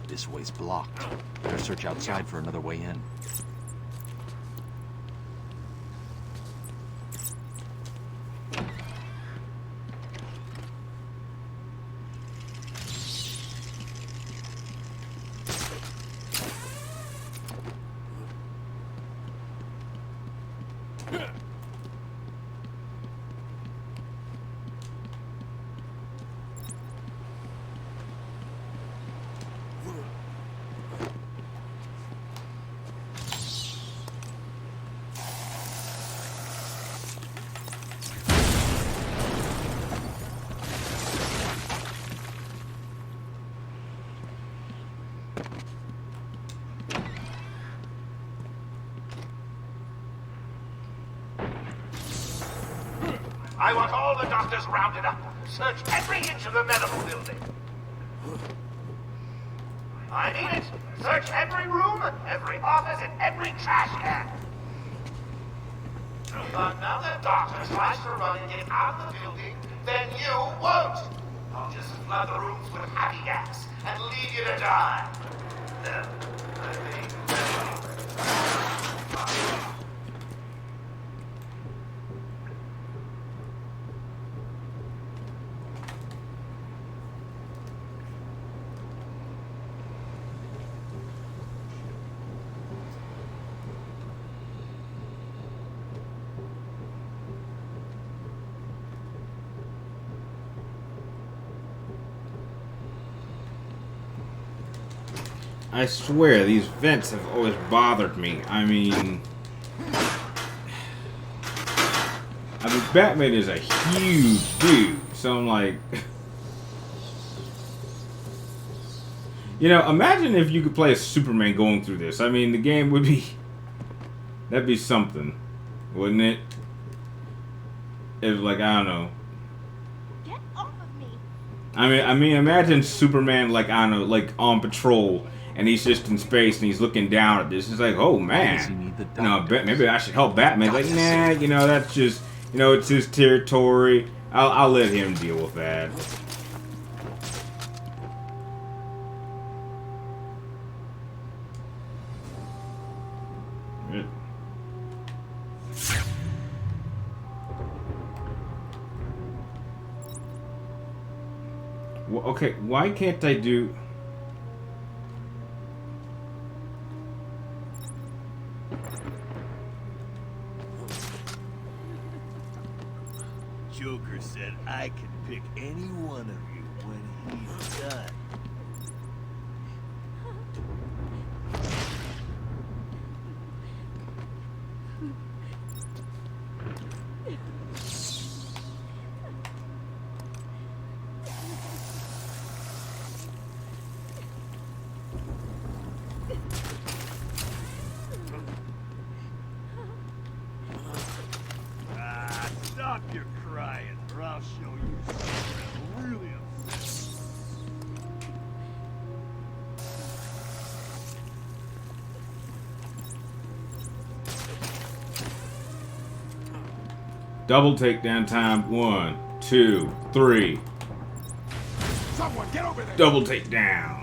This way's blocked. Better search outside for another way in. I want all the doctors rounded up. Search every inch of the medical building. I need it. Search every room, every office, and every trash can. If another doctor tries to run and get out of the building, then you won't. I'll just flood the rooms with happy gas and leave you to die. Then, I think... I swear, these vents have always bothered me. I mean, Batman is a huge dude, so I'm like, you know, imagine if you could play as Superman going through this. I mean, the game would be, that'd be something, wouldn't it? If, like, I don't know. Get off of me. I mean, imagine Superman, like, I don't know, like on patrol. And he's just in space, and he's looking down at this. It's like, oh man, you know, maybe I should help Batman. Like, nah, you know, that's just, you know, it's his territory. I'll let him deal with that. Well, okay, why can't I do? Joker said I could pick any one of you when he's done. Stop your crying, or I'll show you something really upset. Double takedown time. 1, 2, 3. Someone get over there. Double takedown.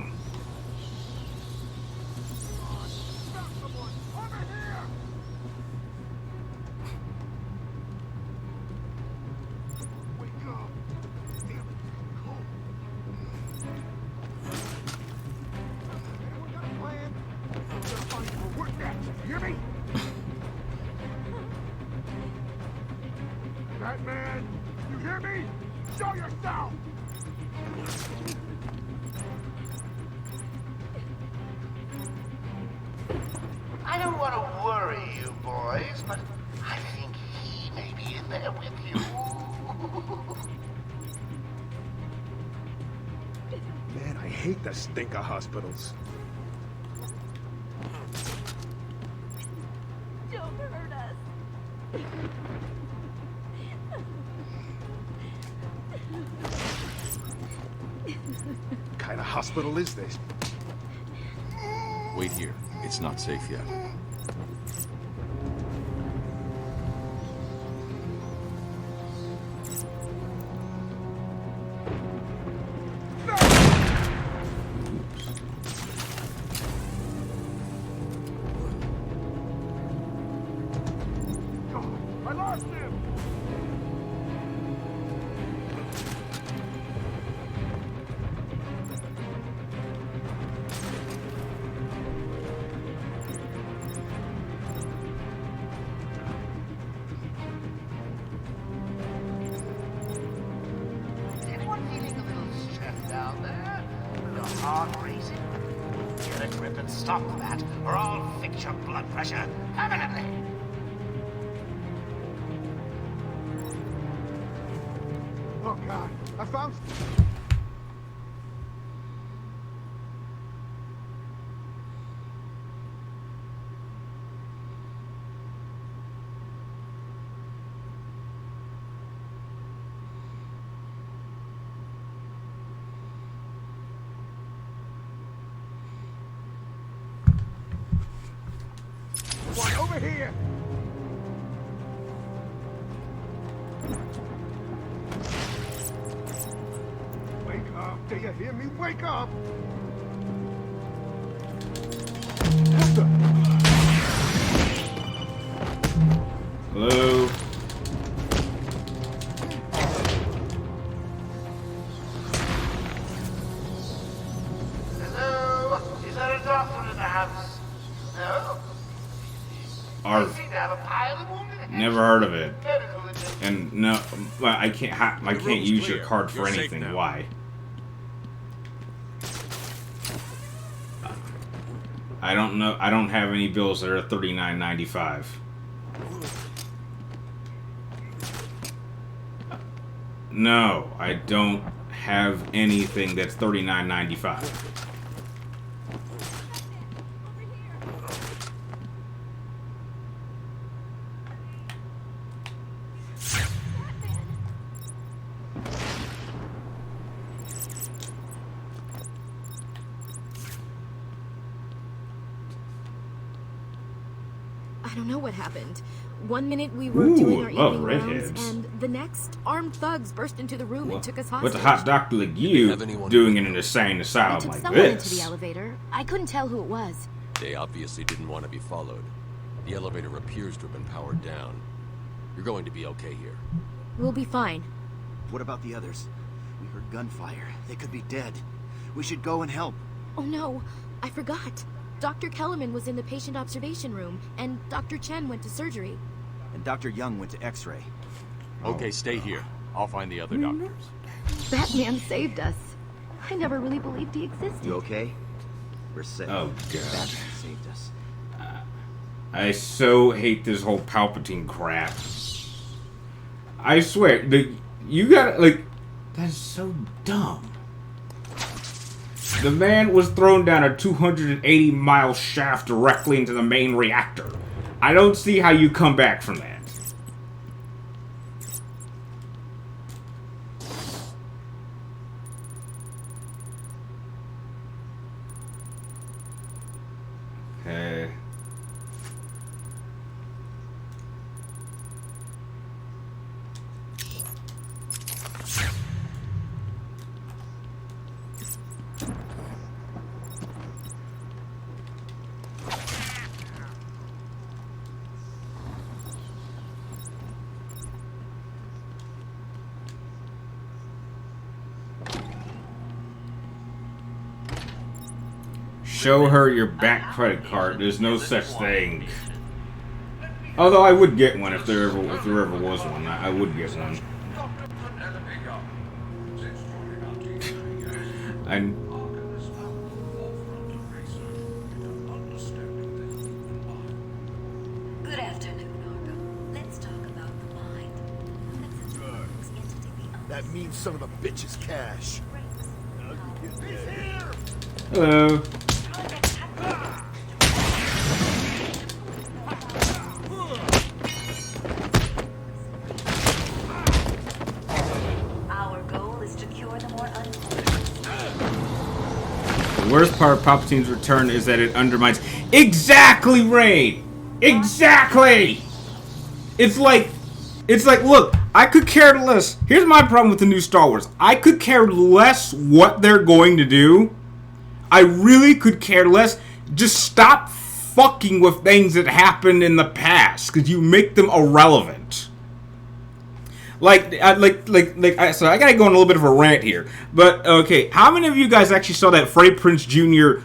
Batman, you hear me? Show yourself! I don't want to worry you boys, but I think he may be in there with you. hate the stink of hospitals. Don't hurt us. What kind of hospital is this? Wait here. It's not safe yet. I lost him! Is anyone feeling a little stressed down there? Your heart racing? Get a grip and stop that, or I'll fix your blood pressure permanently. Oh God, I found... Why, over here! Wake up! Do you hear me? Wake up! What the? Hello? Hello? Is there a doctor in the house? No? Arv. Seem to have a pile of wounded. Never heard of it. Medical attention. And no, I can't use your card for anything. Why? I don't know. I don't have any bills that are $39.95. No, I don't have anything that's $39.95. I don't know what happened. One minute we were doing our evening rounds, redheads. and the next, armed thugs burst into the room and took us hostage. What's a hot doctor like you doing in an insane I asylum took like someone into this? the elevator. I couldn't tell who it was. They obviously didn't want to be followed. The elevator appears to have been powered down. You're going to be okay here. We'll be fine. What about the others? We heard gunfire. They could be dead. We should go and help. Oh no, I forgot. Dr. Kellerman was in the patient observation room, and Dr. Chen went to surgery. And Dr. Young went to X-ray. Okay, stay here. I'll find the other doctors. Batman saved us. I never really believed he existed. You okay? We're safe. Oh, God. Batman saved us. I so hate this whole Palpatine crap. I swear, you gotta, like, that's so dumb. The man was thrown down a 280-mile shaft directly into the main reactor. I don't see how you come back from that. Okay. Show her your bank credit card. There's no such thing. Although I would get one if there ever was one. I would get one. Good afternoon, Arkham. Let's talk about the mind. That means son of a bitch's cash. He's here! Hello. Our goal is to cure the more The worst part of Palpatine's return is that it undermines... Exactly, Ray! Exactly! It's like, look, I could care less. Here's my problem with the new Star Wars. I could care less what they're going to do. I really could care less. Just stop fucking with things that happened in the past, because you make them irrelevant. So I gotta go on a little bit of a rant here. But, okay, how many of you guys actually saw that Freddie Prinze Jr.,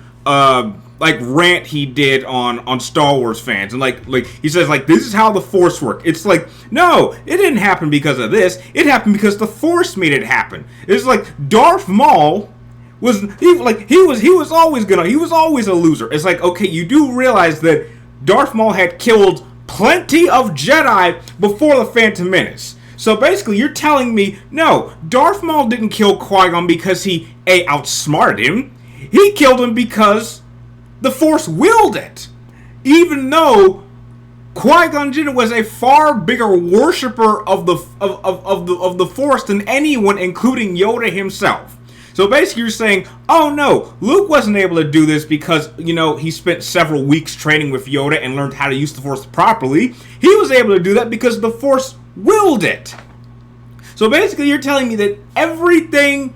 rant he did on Star Wars fans? And, he says, this is how the Force works. It's like, no, it didn't happen because of this. It happened because the Force made it happen. It's like Darth Maul was always a loser. It's like, okay, you do realize that Darth Maul had killed plenty of Jedi before the Phantom Menace. So basically, you're telling me, no, Darth Maul didn't kill Qui-Gon because he, A, outsmarted him. He killed him because the Force willed it. Even though Qui-Gon Jinn was a far bigger worshiper of the Force than anyone, including Yoda himself. So basically, you're saying, oh no, Luke wasn't able to do this because, he spent several weeks training with Yoda and learned how to use the Force properly. He was able to do that because the Force willed it. So basically, you're telling me that everything,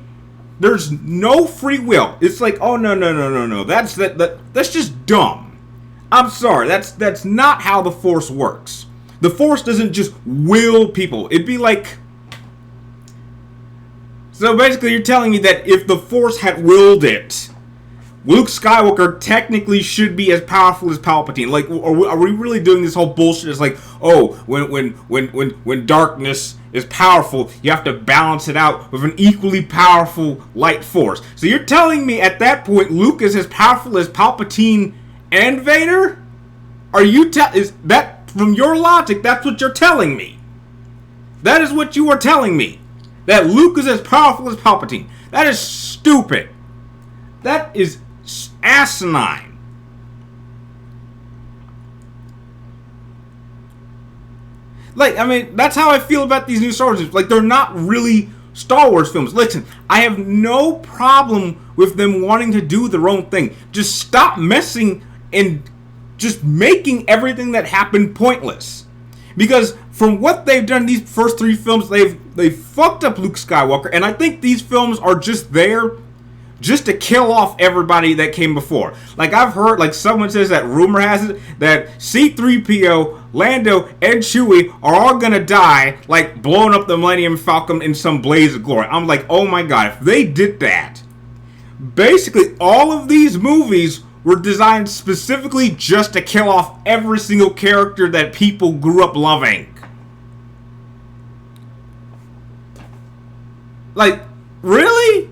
there's no free will. It's like, oh no. That's just dumb. I'm sorry. That's not how the Force works. The Force doesn't just will people. It'd be like... So basically, you're telling me that if the Force had willed it, Luke Skywalker technically should be as powerful as Palpatine. Like, are we really doing this whole bullshit? It's like, oh, when darkness is powerful, you have to balance it out with an equally powerful light force. So you're telling me at that point Luke is as powerful as Palpatine and Vader? Is that from your logic? That's what you're telling me. That is what you are telling me. That Luke is as powerful as Palpatine. That is stupid. That is asinine. That's how I feel about these new Star Wars films. They're not really Star Wars films. Listen, I have no problem with them wanting to do their own thing. Just stop messing and just making everything that happened pointless. Because from what they've done these first 3 films, they've fucked up Luke Skywalker, and I think these films are just there just to kill off everybody that came before. I've heard, someone says that rumor has it that C-3PO, Lando, and Chewie are all gonna die, blowing up the Millennium Falcon in some blaze of glory. I'm like, oh my god, if they did that, basically all of these movies were designed specifically just to kill off every single character that people grew up loving. Really?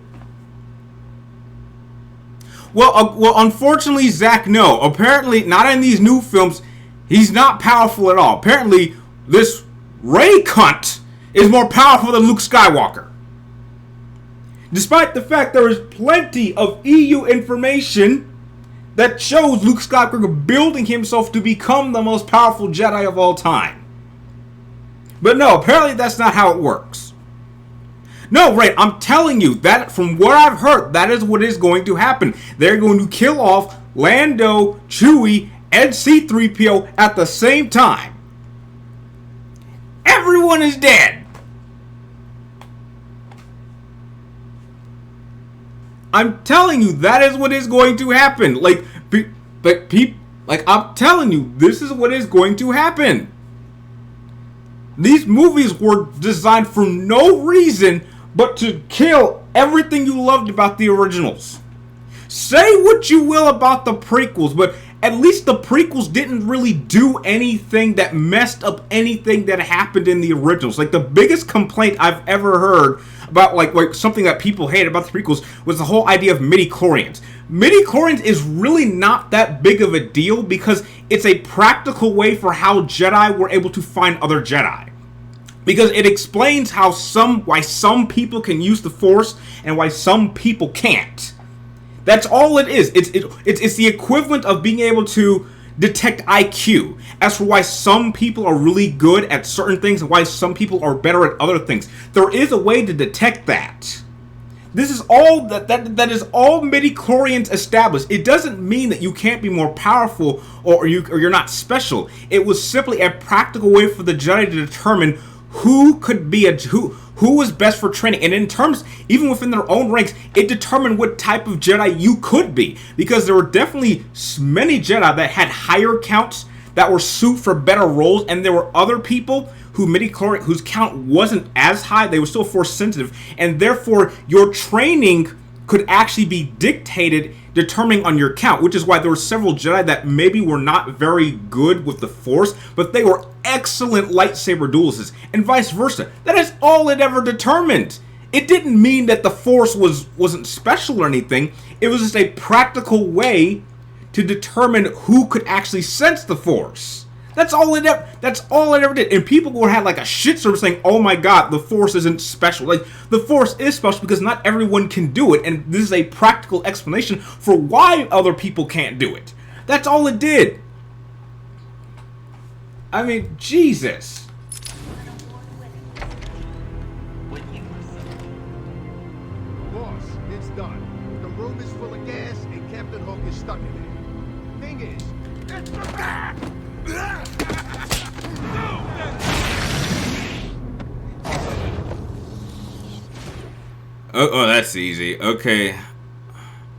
Well, unfortunately, Zach, no. Apparently, not in these new films, he's not powerful at all. Apparently, this Rey cunt is more powerful than Luke Skywalker. Despite the fact there is plenty of EU information that shows Luke Skywalker building himself to become the most powerful Jedi of all time. But no, apparently that's not how it works. No, right, I'm telling you, that from what I've heard, that is what is going to happen. They're going to kill off Lando, Chewie, and C-3PO at the same time. Everyone is dead. I'm telling you, that is what is going to happen. I'm telling you, this is what is going to happen. These movies were designed for no reason but to kill everything you loved about the originals. Say what you will about the prequels, but at least the prequels didn't really do anything that messed up anything that happened in the originals. The biggest complaint I've ever heard about something that people hate about the prequels was the whole idea of midichlorians. Midichlorians is really not that big of a deal because it's a practical way for how Jedi were able to find other Jedi. Because it explains why some people can use the Force and why some people can't. That's all it is. It's the equivalent of being able to detect IQ. As for why some people are really good at certain things and why some people are better at other things, there is a way to detect that. This is all that is all midi-chlorians established. It doesn't mean that you can't be more powerful or you're not special. It was simply a practical way for the Jedi to determine who could be who was best for training. And in terms, even within their own ranks, it determined what type of Jedi you could be. Because there were definitely many Jedi that had higher counts that were suited for better roles, and there were other people whose count wasn't as high. They were still force sensitive, and therefore your training could actually be dictated determining on your count, which is why there were several Jedi that maybe were not very good with the Force, but they were excellent lightsaber duelists, and vice versa. That is all it ever determined. It didn't mean that the Force wasn't special or anything. It was just a practical way to determine who could actually sense the Force. That's all it ever did. And people would have like a shitstorm saying, "Oh my God, the Force isn't special." Like, the Force is special because not everyone can do it, and this is a practical explanation for why other people can't do it. That's all it did. I mean, Jesus. Boss, it's done. The room is full of gas and Captain Hook is stuck in there. Thing is, it's the back! Oh, that's easy. Okay.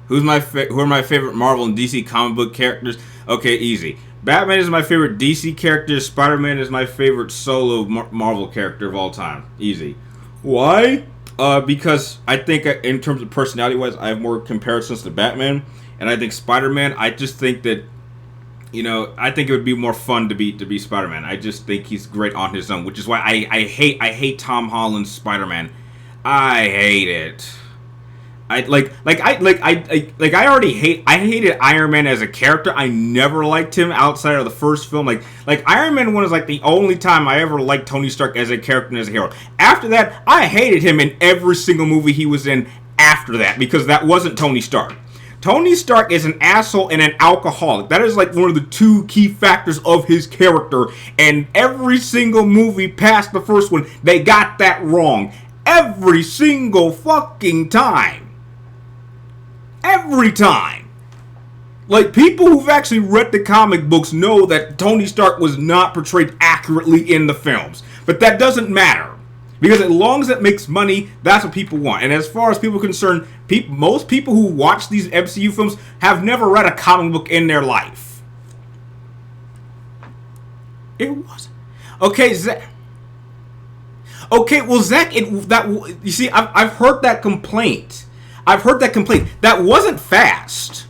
Who are my favorite Marvel and DC comic book characters? Okay, easy. Batman is my favorite DC character. Spider-Man is my favorite solo Marvel character of all time. Easy. Why? Because I think in terms of personality-wise, I have more comparisons to Batman, and I think Spider-Man. I just think that, I think it would be more fun to be Spider-Man. I just think he's great on his own, which is why I hate Tom Holland's Spider-Man. I hate it. I hated Iron Man as a character. I never liked him outside of the first film. Like Iron Man 1 is like the only time I ever liked Tony Stark as a character and as a hero. After that, I hated him in every single movie he was in after that, because that wasn't Tony Stark. Tony Stark is an asshole and an alcoholic. That is like one of the two key factors of his character. And every single movie past the first one, they got that wrong. Every single fucking time. Every time. Like, people who've actually read the comic books know that Tony Stark was not portrayed accurately in the films. But that doesn't matter. Because as long as it makes money, that's what people want. And as far as people are concerned, most people who watch these MCU films have never read a comic book in their life. It wasn't. Okay, Zach. Okay, well, Zach, you see, I've heard that complaint. That wasn't fast.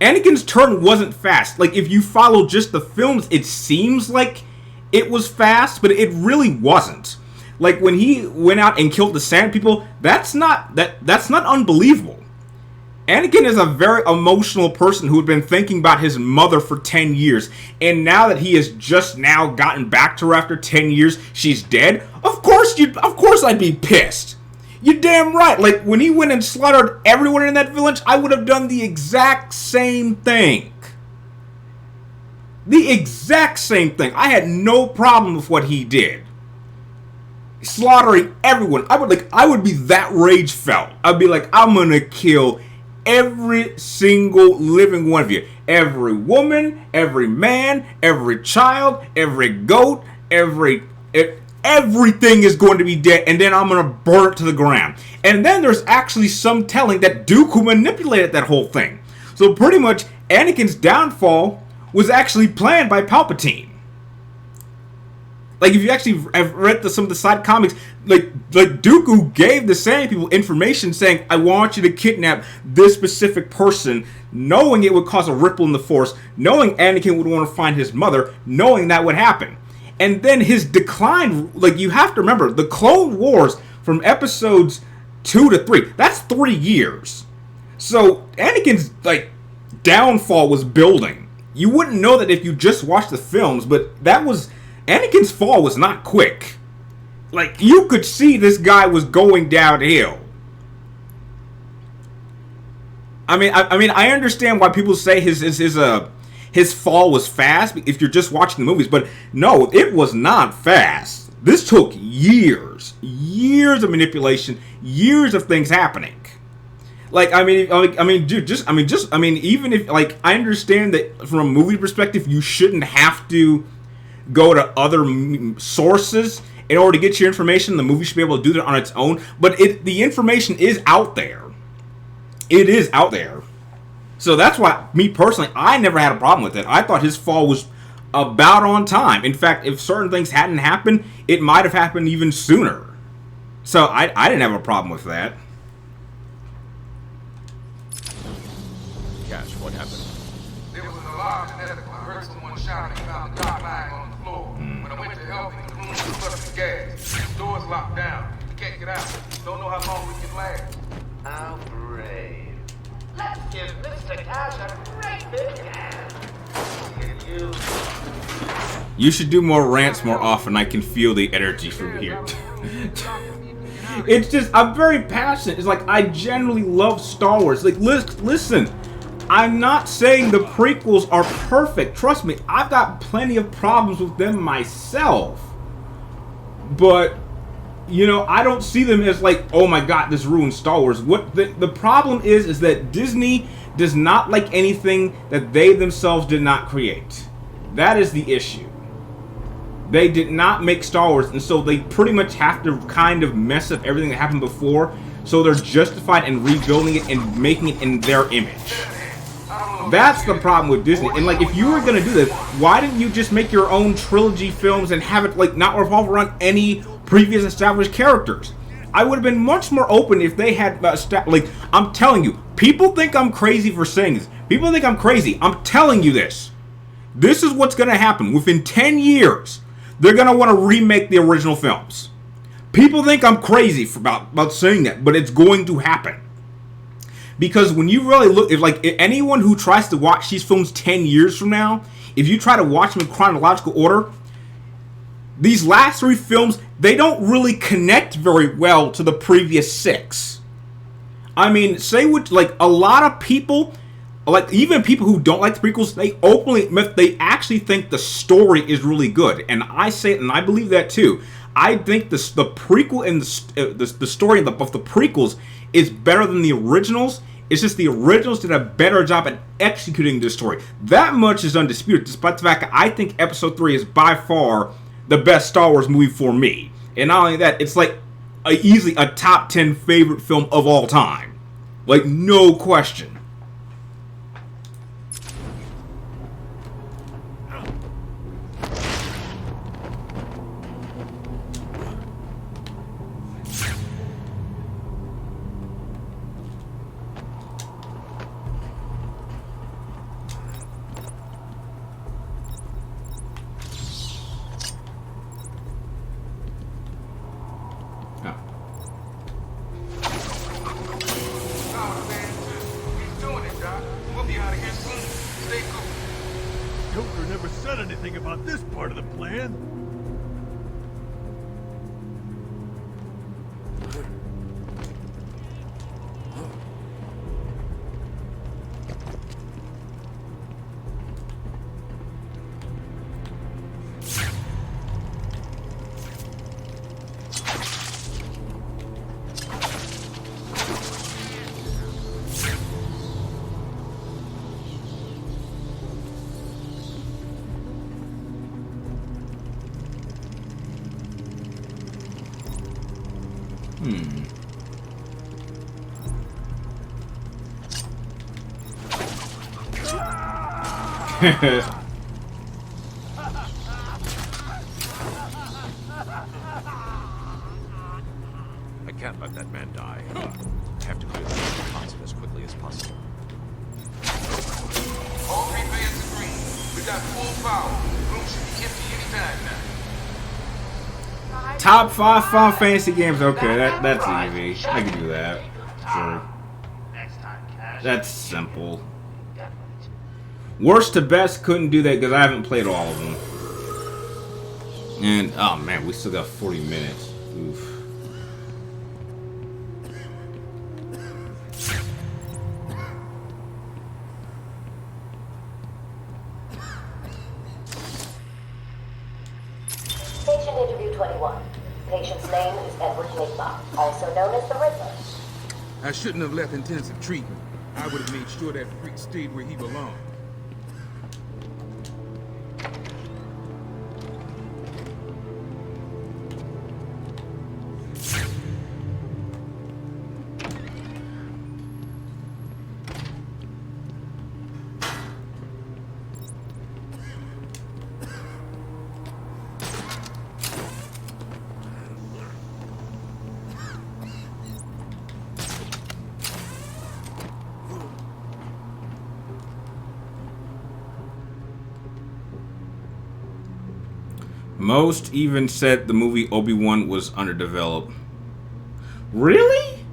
Anakin's turn wasn't fast. Like, if you follow just the films, it seems like it was fast, but it really wasn't. Like, when he went out and killed the Sand People, that's not unbelievable. Anakin is a very emotional person who had been thinking about his mother for 10 years. And now that he has just now gotten back to her after 10 years, she's dead. Of course I'd be pissed. You're damn right. Like, when he went and slaughtered everyone in that village, I would have done the exact same thing. The exact same thing. I had no problem with what he did. Slaughtering everyone. I would be that rage felt. I'd be like, I'm gonna kill every single living one of you. Every woman, every man, every child, every goat, everything is going to be dead, and then I'm going to burn it to the ground. And then there's actually some telling that Dooku manipulated that whole thing. So pretty much, Anakin's downfall was actually planned by Palpatine. Like, if you actually have read some of the side comics, like Dooku gave the Sand People information saying, I want you to kidnap this specific person, knowing it would cause a ripple in the Force, knowing Anakin would want to find his mother, knowing that would happen. And then his decline, like, you have to remember, the Clone Wars from episodes 2 to 3, that's 3 years. So Anakin's, like, downfall was building. You wouldn't know that if you just watched the films, but Anakin's fall was not quick. Like, you could see this guy was going downhill. I mean, I understand why people say his fall was fast if you're just watching the movies, but no, it was not fast. This took years of manipulation, years of things happening. Like, even if, like, I understand that from a movie perspective, you shouldn't have to go to other sources in order to get your information. The movie should be able to do that on its own, but the information is out there. It is out there. So that's why, me personally, I never had a problem with it. I thought his fall was about on time. In fact, if certain things hadn't happened, it might have happened even sooner. So I didn't have a problem with that. Cash, what happened? There was an alarm in medical. I heard someone shouting and found the doc lying on the floor. When I went to help him, the room was busting gas. The door's locked down. We can't get out. Don't know how long we can last. How brave. Let's give Mr. Cash a great big hand. You should do more rants more often. I can feel the energy from here. It's just, I'm very passionate. It's like, I generally love Star Wars. Like, listen, I'm not saying the prequels are perfect. Trust me, I've got plenty of problems with them myself. But, you know, I don't see them as like, oh my god, this ruined Star Wars. What the problem is that Disney does not like anything that they themselves did not create. That is the issue. They did not make Star Wars, and so they pretty much have to kind of mess up everything that happened before, so they're justified in rebuilding it and making it in their image. That's the problem with Disney. And like, if you were gonna do this, why didn't you just make your own trilogy films and have it like not revolve around any previous established characters? I would have been much more open if they had like, I'm telling you, people think I'm crazy for saying this. People think I'm crazy. I'm telling you this. This is what's gonna happen. Within 10 years, they're gonna want to remake the original films. People think I'm crazy about saying that, but it's going to happen. Because when you really look, if anyone who tries to watch these films 10 years from now, if you try to watch them in chronological order, these last 3 films, they don't really connect very well to the previous 6. I mean, say what, like, a lot of people, like, even people who don't like the prequels, they openly admit they actually think the story is really good. And I say it, and I believe that too. I think the prequel and the story of the prequels is better than the originals. It's just the originals did a better job at executing this story. That much is undisputed, despite the fact that I think Episode 3 is by far the best Star Wars movie for me. And not only that, it's like easily a top 10 favorite film of all time. Like, no question. Joker never said anything about this part of the plan. I can't let that man die. I have to clear the concept as quickly as possible. All 3 fans agree. We got full power. The room should be empty anytime now. Top 5 Final Fantasy games. Okay, that's easy. I can do that. Sure. That's simple. Worst to best, couldn't do that because I haven't played all of them. And, oh man, we still got 40 minutes. Oof. Patient interview 21. Patient's name is Edward Nigma, also known as the Riddler. I shouldn't have left intensive treatment. I would have made sure that freak stayed where he belonged. Most even said the movie Obi-Wan was underdeveloped. Really?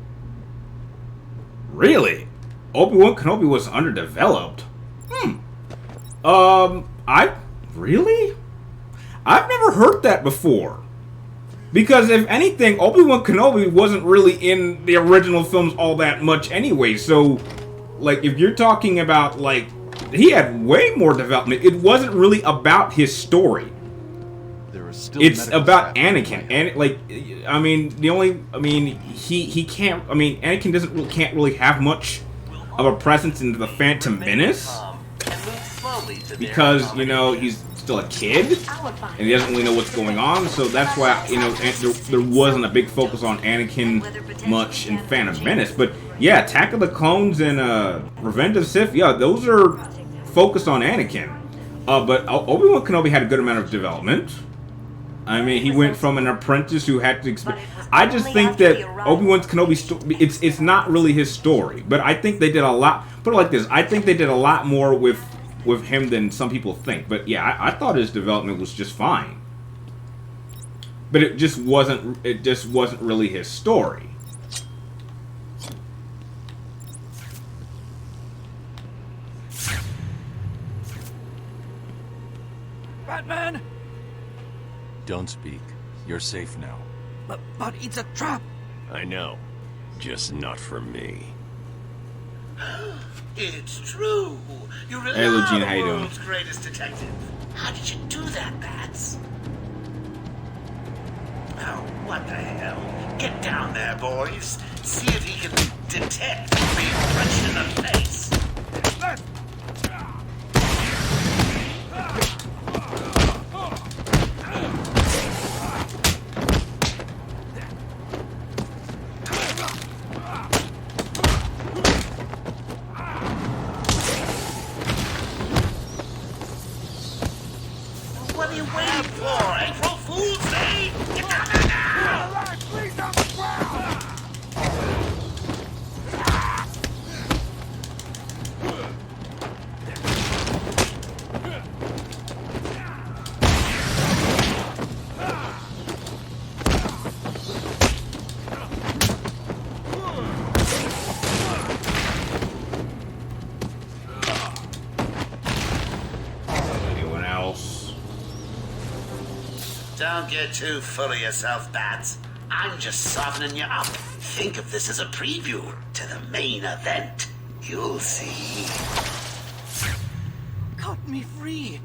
Really? Obi-Wan Kenobi was underdeveloped? Really? I've never heard that before. Because if anything, Obi-Wan Kenobi wasn't really in the original films all that much anyway. So, like, if you're talking about, like, he had way more development. It wasn't really about his story. It's about Anakin, and like, I mean, he can't. I mean, Anakin can't really have much of a presence in the Phantom Menace because he's still a kid and he doesn't really know what's going on. So that's why there wasn't a big focus on Anakin much in Phantom Menace. But yeah, Attack of the Clones and Revenge of the Sith, yeah, those are focused on Anakin. But Obi-Wan Kenobi had a good amount of development. I mean, he went from an apprentice who had to. I just think that Obi-Wan Kenobi's story, it's not really his story, but I think they did a lot. Put it like this: I think they did a lot more with him than some people think. But yeah, I thought his development was just fine. But it just wasn't. It just wasn't really his story. Batman. Don't speak. You're safe now. But it's a trap. I know. Just not for me. It's true. You really Hey, are Eugene, the how you doing? world's greatest detective. How did you do that, Bats? Oh, what the hell? Get down there, boys. See if he can detect being punched in the face. What are you waiting for? April Fool's Day? Get down there now! Please on the ground! Anyone else? Don't get too full of yourself, Bats. I'm just softening you up. Think of this as a preview to the main event. You'll see. Cut me free.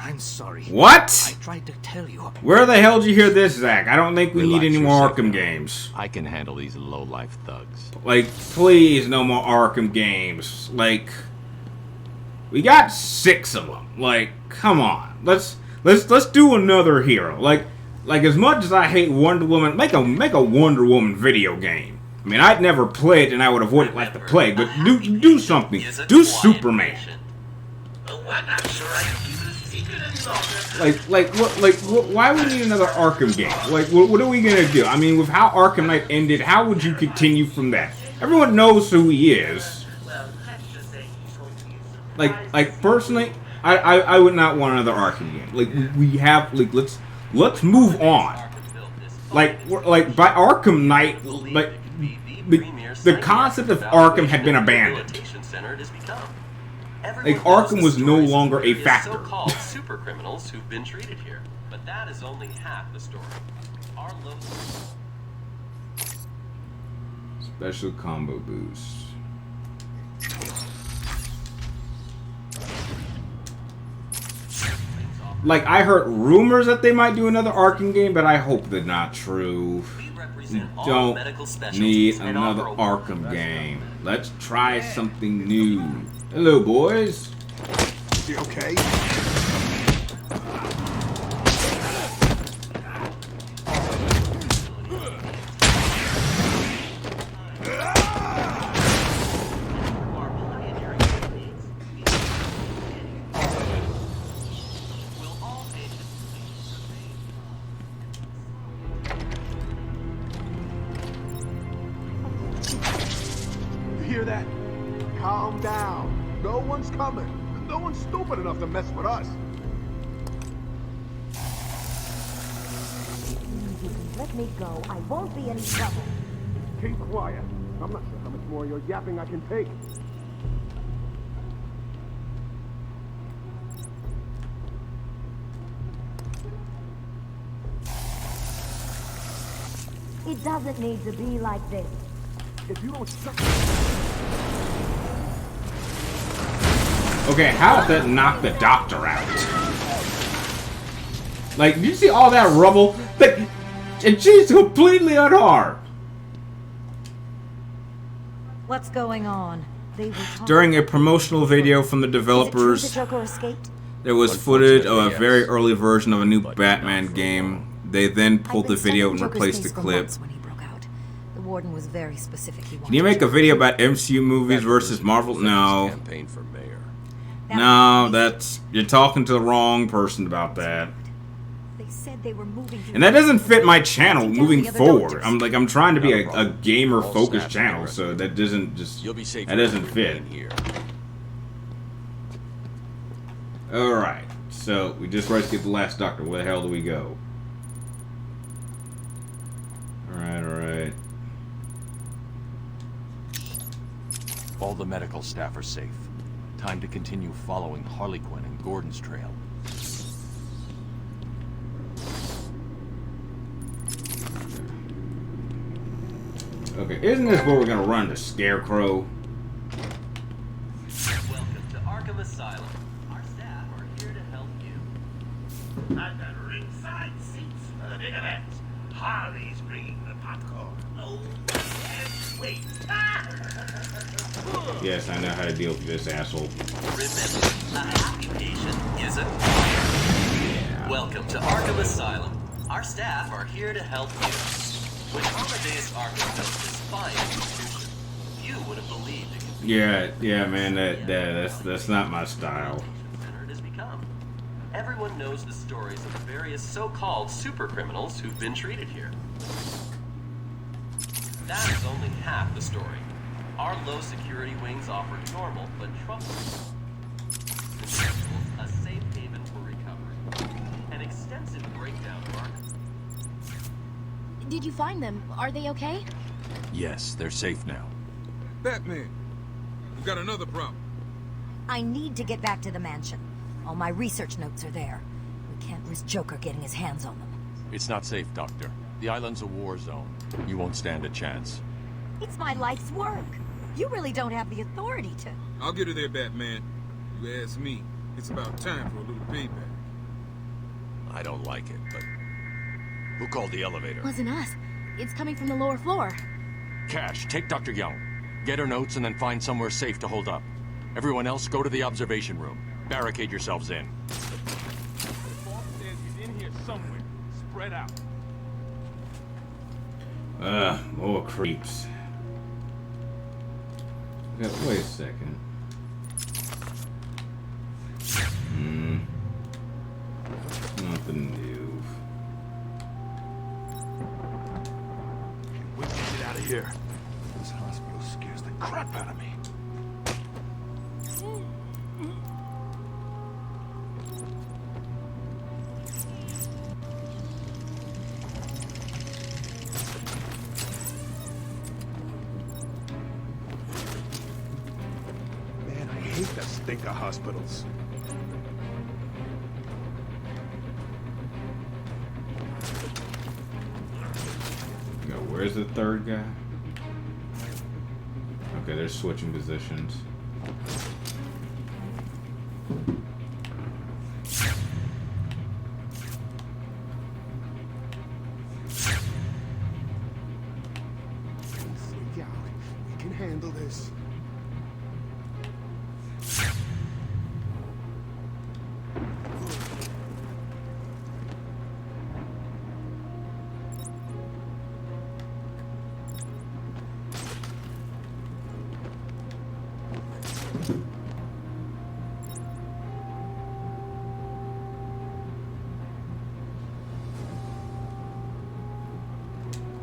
I'm sorry. What? I tried to tell you. Where the hell did you hear this, Zach? I don't think we need any more yourself Arkham now. games. I can handle these low-life thugs. Like, please, no more Arkham games. Like, we got 6 of them. Like, come on, let's do another hero. Like as much as I hate Wonder Woman, make a Wonder Woman video game. I mean, I'd never play it, and I would avoid it like the plague. But do something. Do Superman. I'm not sure I can keep it a secret Like, what, why would we need another Arkham game? Like, what are we gonna do? I mean, with how Arkham Knight ended, how would you continue from that? Everyone knows who he is. Like personally, I would not want another Arkham game. Like, we have, like, let's move on. Like by Arkham Knight, like, the concept of Arkham had been abandoned. Like, Arkham was no longer a factor. So-called super criminals who've been treated here, but that is only half the story. Our local... Special combo boost. Like, I heard rumors that they might do another Arkham game, but I hope they're not true. We don't need another Arkham game. Let's try something new. Hello, boys. You okay? Hear that? Calm down. No one's coming. No one's stupid enough to mess with us. Let me go. I won't be any trouble. Keep quiet. I'm not sure how much more of your yapping I can take. It doesn't need to be like this. If you don't shut... Okay, how did that knock the doctor out? Like, did you see all that rubble? Like, and she's completely unharmed. What's going on? They were During a promotional video from the developers, the Joker escaped? there was footage of a very early version of a new Batman game. They then pulled the video and replaced the clip. The warden was very specific. Can you make a video about MCU movies versus Marvel? No. No, that's... You're talking to the wrong person about that. They said they were moving. And that doesn't fit my channel moving forward. I'm trying to be a gamer-focused channel, so that doesn't just... That doesn't fit. Alright, so we just tried to get the last doctor. Where the hell do we go? Alright. All the medical staff are safe. Time to continue following Harley Quinn and Gordon's trail. Okay, isn't this where we're gonna run the Scarecrow? Welcome to Arkham Asylum. Our staff are here to help you. I've got ringside seats for the big event. Harley's bringing the popcorn. Oh, and wait. Yes, I know how to deal with this asshole. Remember, a happy patient isn't. Yeah. Welcome to Arkham Asylum. Our staff are here to help you. When Amadeus Arkham built this fine institution, you would have believed it could be. Yeah, man, that's not my style. It has become. Everyone knows the stories of the various so-called super criminals who've been treated here. That is only half the story. Our low security wings offer normal but troublesome individuals a safe haven for recovery. An extensive breakdown of Arkham. Did you find them? Are they okay? Yes, they're safe now. Batman, we've got another problem. I need to get back to the mansion. All my research notes are there. We can't risk Joker getting his hands on them. It's not safe, Doctor. The island's a war zone. You won't stand a chance. It's my life's work. You really don't have the authority to... I'll get her there, Batman. You ask me, it's about time for a little payback. I don't like it, but... Who called the elevator? Wasn't us. It's coming from the lower floor. Cash, take Dr. Young. Get her notes and then find somewhere safe to hold up. Everyone else, go to the observation room. Barricade yourselves in. The boss says he's in here somewhere. Spread out. More creeps. Okay, wait a second. Nothing new. Can't wait to get out of here. This hospital scares the crap out of me. Man, I hate that stink of hospitals. Where's the third guy? Okay, they're switching positions. Freak out. We can handle this.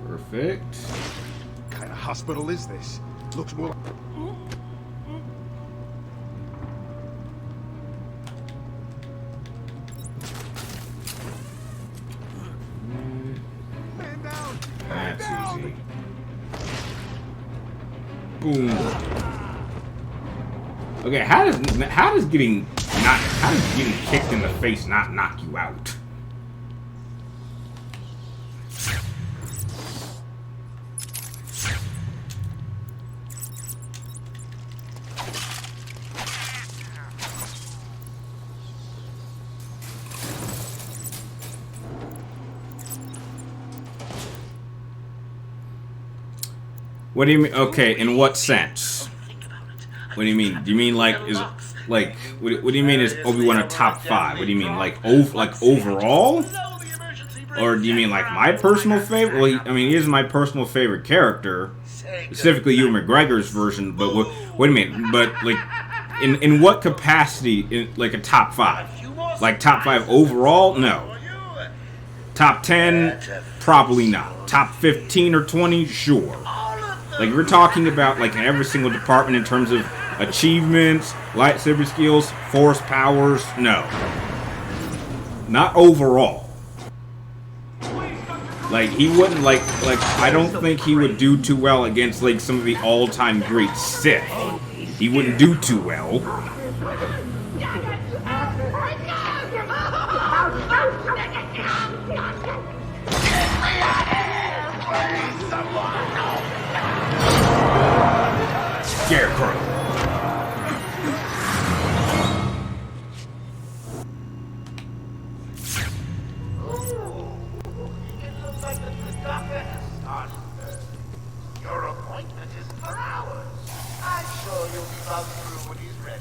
Perfect. What kind of hospital is this? Looks more like... Man down! Man That's down! easy. Boom. Okay, how does getting kicked in the face not knock you out? What do you mean? Okay, in what sense? What do you mean? Do you mean like is like what do you mean is Obi-Wan a top 5? What do you mean like overall? Or do you mean like my personal favorite? Well, I mean, he is my personal favorite character, specifically Ewan McGregor's version. But what do you mean? But like in what capacity? In like a top 5? Like top 5 overall? No. Top 10? Probably not. Top 15 or 20? Sure. Like, we're talking about, like, in every single department in terms of achievements, lightsaber skills, force powers. No. Not overall. Like, he wouldn't, like, I don't think he would do too well against, like, some of the all-time great Sith. He wouldn't do too well. Scarecrow. Your appointment is for hours. I'm sure you'll be buzzed through when he's ready.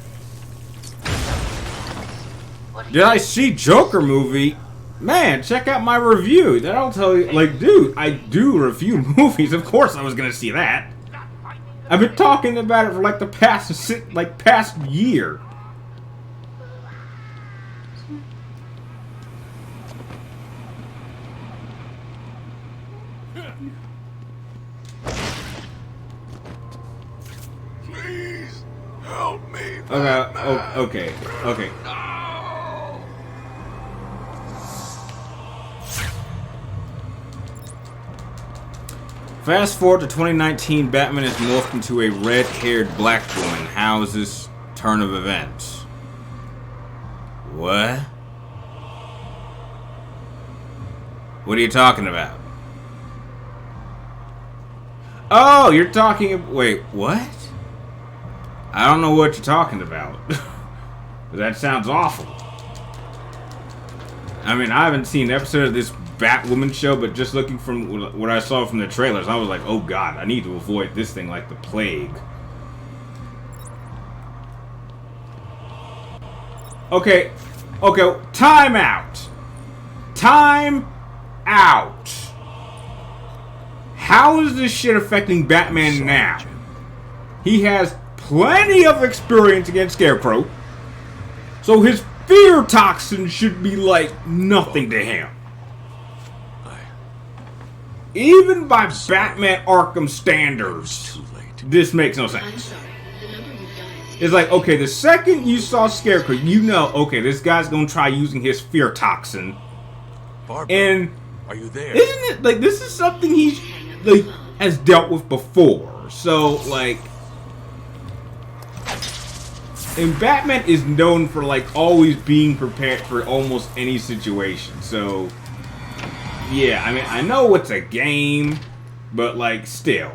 Did I see Joker movie? Man, check out my review. That'll tell you. Like, dude, I do review movies. Of course I was gonna see that. I've been talking about it for like the past year. Please help me. Okay. Fast forward to 2019, Batman is morphed into a red-haired black woman. How is this turn of events? What? What are you talking about? Oh, you're talking... Wait, what? I don't know what you're talking about. That sounds awful. I mean, I haven't seen an episode of this Batwoman show, but just looking from what I saw from the trailers, I was like, oh god, I need to avoid this thing like the plague. Okay, time out. Time out. How is this shit affecting Batman now? He has plenty of experience against Scarecrow, so his fear toxin should be like nothing to him. Even by Batman Arkham standards, this makes no sense. It's like, okay, the second you saw Scarecrow, you know, okay, this guy's gonna try using his fear toxin. Barbara, and are you there? Isn't it like this is something he like has dealt with before? So like, and Batman is known for like always being prepared for almost any situation. So yeah, I mean, I know it's a game, but like still.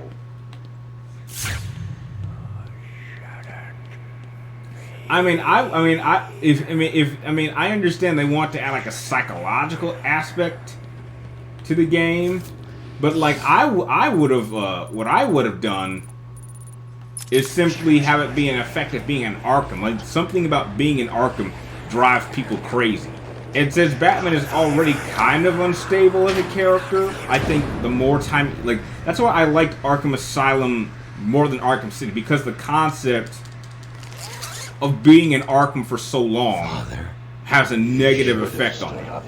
I understand they want to add like a psychological aspect to the game, but like I would have what I would have done is simply have it be an effect of being in Arkham. Like something about being in Arkham drives people crazy. It says Batman is already kind of unstable as a character. I think the more time, like that's why I liked Arkham Asylum more than Arkham City, because the concept of being in Arkham for so long has a negative effect on him.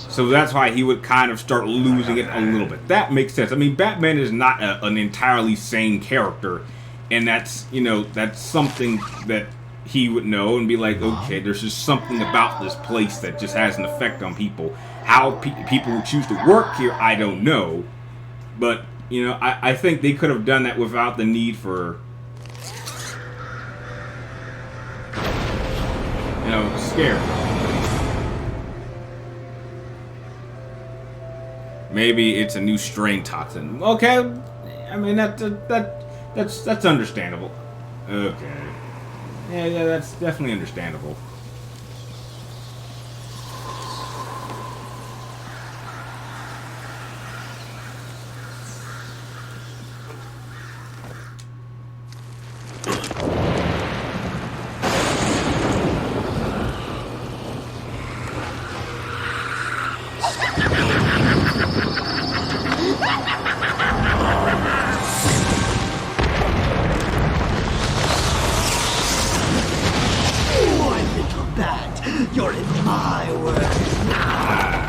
So that's why he would kind of start losing it a little bit. That makes sense. I mean, Batman is not an entirely sane character, and that's, you know, that's something that he would know and be like, okay, there's just something about this place that just has an effect on people. How people who choose to work here, I don't know. But, you know, I think they could have done that without the need for, you know, scare. Maybe it's a new strain toxin. Okay, I mean that's understandable. Okay, yeah, that's definitely understandable. You're in my world now.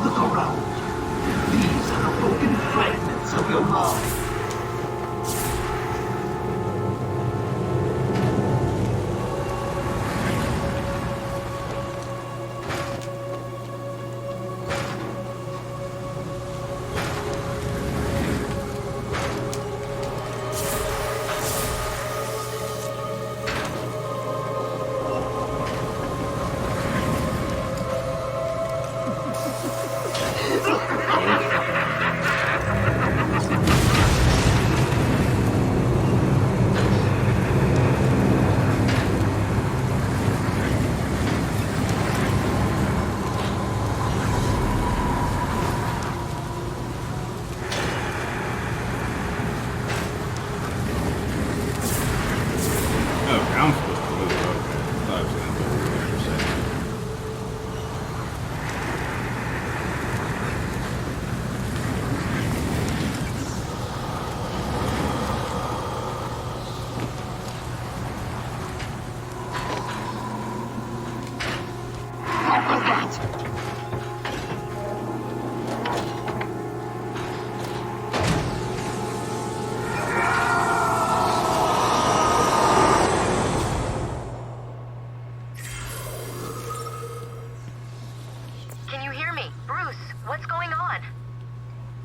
Look around. These are the broken fragments of your mind.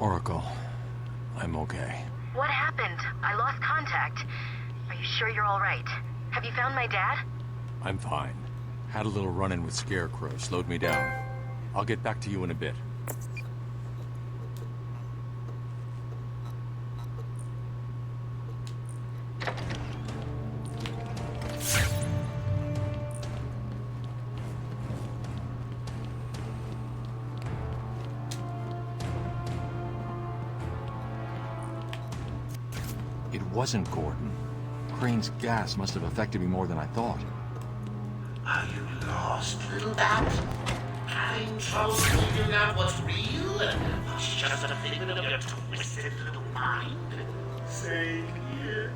Oracle, I'm okay. What happened? I lost contact. Are you sure you're all right? Have you found my dad? I'm fine. Had a little run-in with Scarecrow, slowed me down. I'll get back to you in a bit. It wasn't Gordon. Crane's gas must have affected me more than I thought. Are you lost, little bat? Having trouble figuring out what's real and what's just a figment of your twisted little mind? Same here.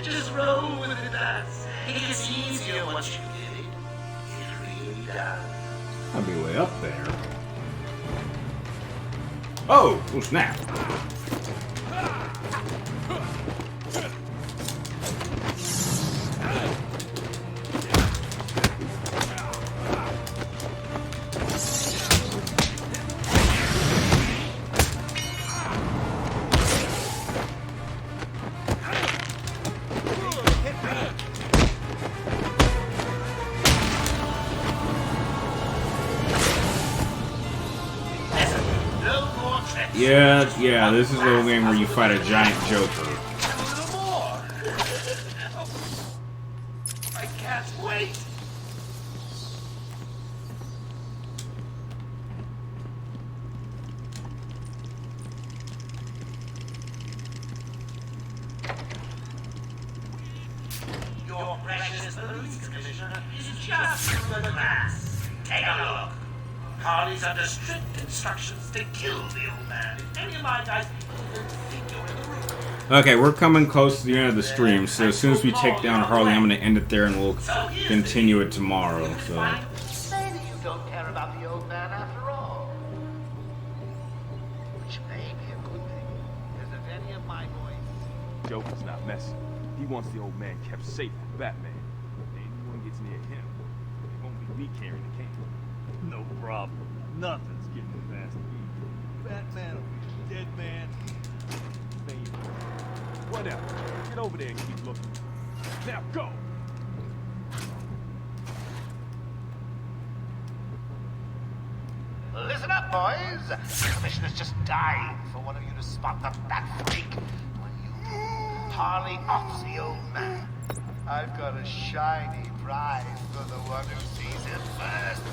Just roll with it, bats. It gets easier once you get it. It really does. I'll be way up there. Oh, oh snap. Yeah, this is the game where you fight a giant Joker. I can't wait. Your precious police commissioner is just through the glass. Take a look. Harley's under strict instructions to kill the old man. If any of my guys even think you're in the room. Okay, we're coming close to the end of the stream, so as soon as we take down Harley, I'm going to end it there and we'll continue it tomorrow. So. Maybe you don't care about the old man after all. Which may be a good thing, because if any of my boys... Joker's not messing. He wants the old man kept safe from Batman. If anyone gets near him, it won't be me carrying the cane. No problem. Nothing's getting past me. Batman will be dead man. Whatever. Get over there and keep looking. Now go! Listen up, boys. The commissioner's just dying for one of you to spot the Bat Freak. When you do, Harley offs the old man. I've got a shiny prize for the one who sees him first.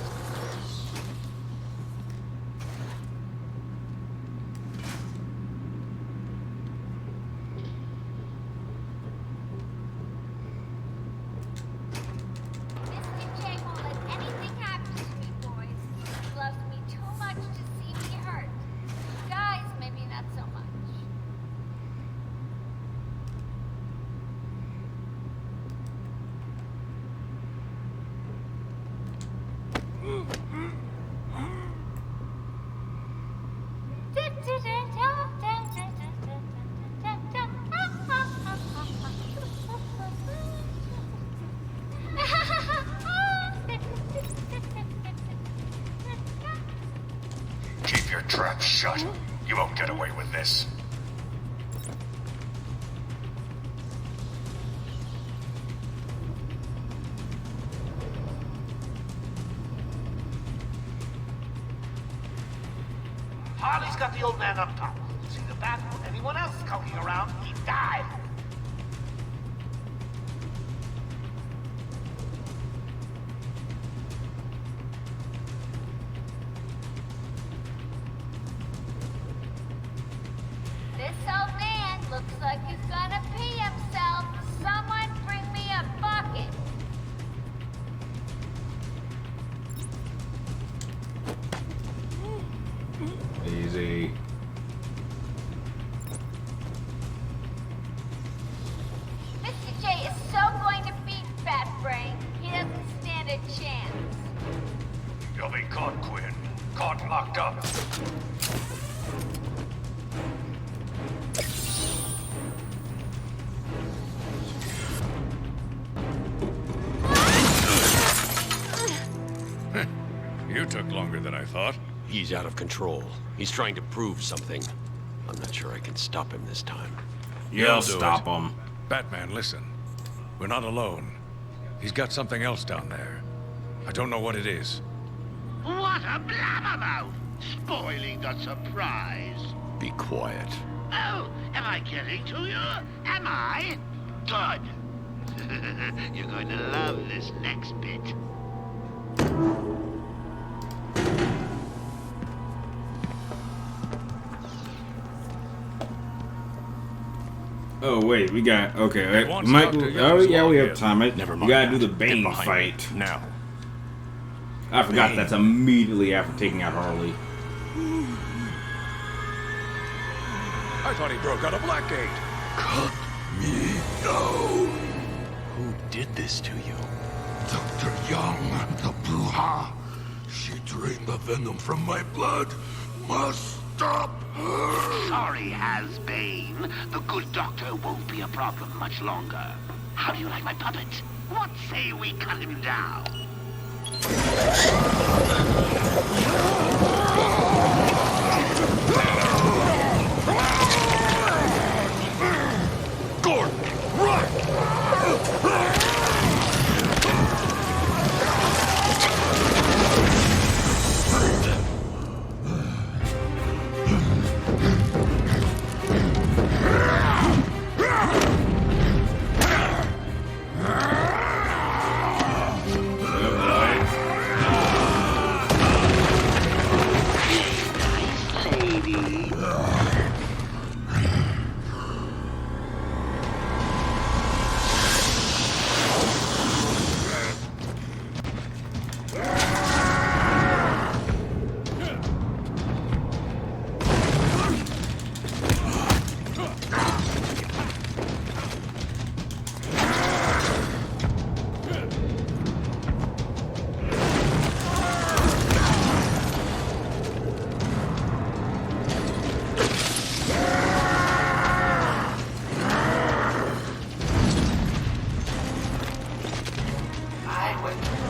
Keep your trap shut. You won't get away with this. Harley's got the old man up top. See the bat? Anyone else skulking around, he dies. This old man looks like he's gonna pee himself. Someone bring me a bucket. Easy. Mr. J is so going to beat Fat Brain. He doesn't stand a chance. You'll be caught, Quinn. Caught and locked up. You took longer than I thought. He's out of control. He's trying to prove something. I'm not sure I can stop him this time. You'll stop him. Batman, listen. We're not alone. He's got something else down there. I don't know what it is. What a blabbermouth! Spoiling the surprise. Be quiet. Oh, am I getting to you? Am I? Good. You're going to love this next bit. Oh wait, we got okay. Hey, once Mike, Dr. oh Young's yeah, we logged have in. time. Never We mind gotta that. do the Get Bane behind fight. me. Now. I forgot Bane. that's immediately after taking out Harley. I thought he broke out of Blackgate. Cut me down. Who did this to you? Dr. Young, the Bruja. She drained the venom from my blood. Must stop her. Sorry, Has-Bane. The good doctor won't be a problem much longer. How do you like my puppet? What say we cut him down? Gordon, run!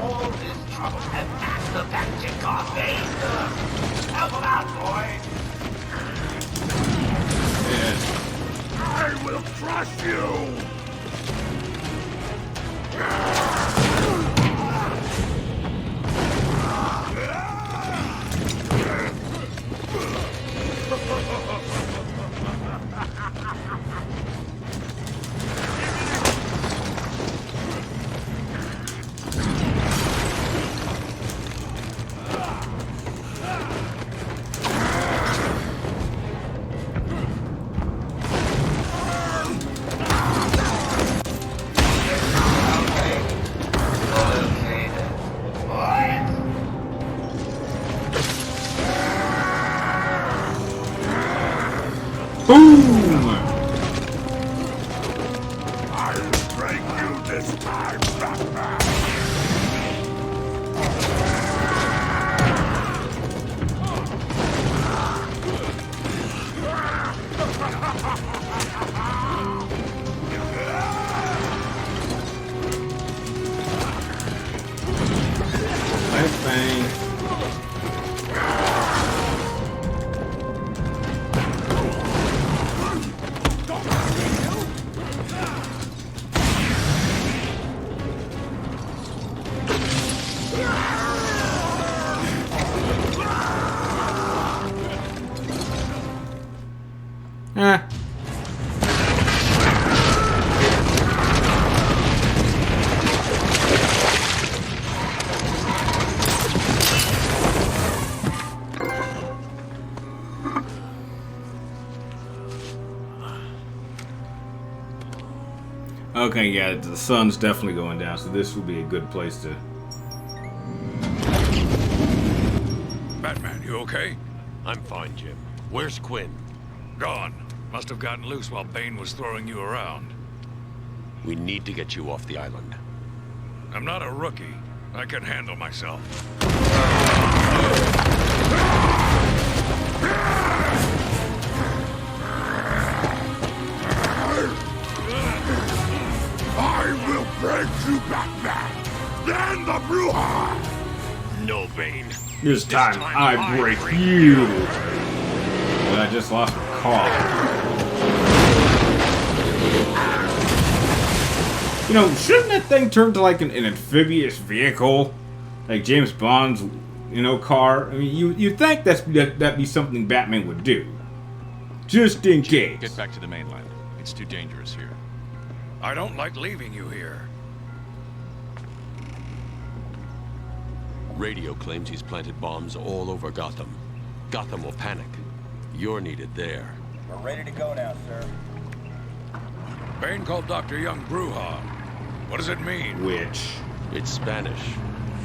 all this trouble and pass the magic off, eh? Help him out, boy! I will crush you! Boom! I will break you this time, Batman! Nice bang. Okay, yeah, the sun's definitely going down, so this will be a good place to... Batman, you okay? I'm fine, Jim. Where's Quinn? Gone. Must have gotten loose while Bane was throwing you around. We need to get you off the island. I'm not a rookie. I can handle myself. I will break you, Batman! Then the Bruja! No, Bane. This time I break you! But I just lost my car. You know, shouldn't that thing turn to like an amphibious vehicle? Like James Bond's, you know, car? I mean, you'd think that'd be something Batman would do. Just in case. Get back to the mainland. It's too dangerous here. I don't like leaving you here. Radio claims he's planted bombs all over Gotham. Gotham will panic. You're needed there. We're ready to go now, sir. Bane called Dr. Young Bruja. What does it mean? Witch. It's Spanish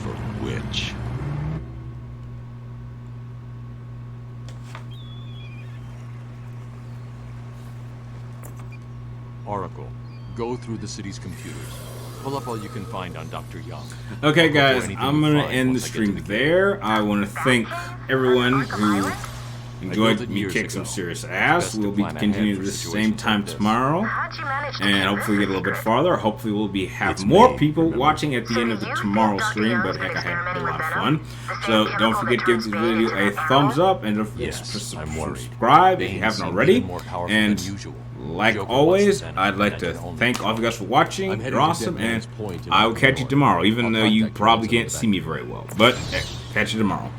for witch. Oracle, go through the city's computers. Pull up all you can find on Dr. Young. Okay, guys, I'm going to end the stream there. I want to thank everyone who enjoyed me kick some serious ass. We'll be continuing this same time tomorrow, and hopefully get a little bit farther. Hopefully we'll have more people watching at the end of the tomorrow stream, but heck, I had a lot of fun. So don't forget to give this video a thumbs up, and don't forget to subscribe if you haven't already. And like always, I'd like to thank all of you guys for watching. You're awesome, and I will catch you tomorrow, even though you probably can't see me very well. But hey, catch you tomorrow.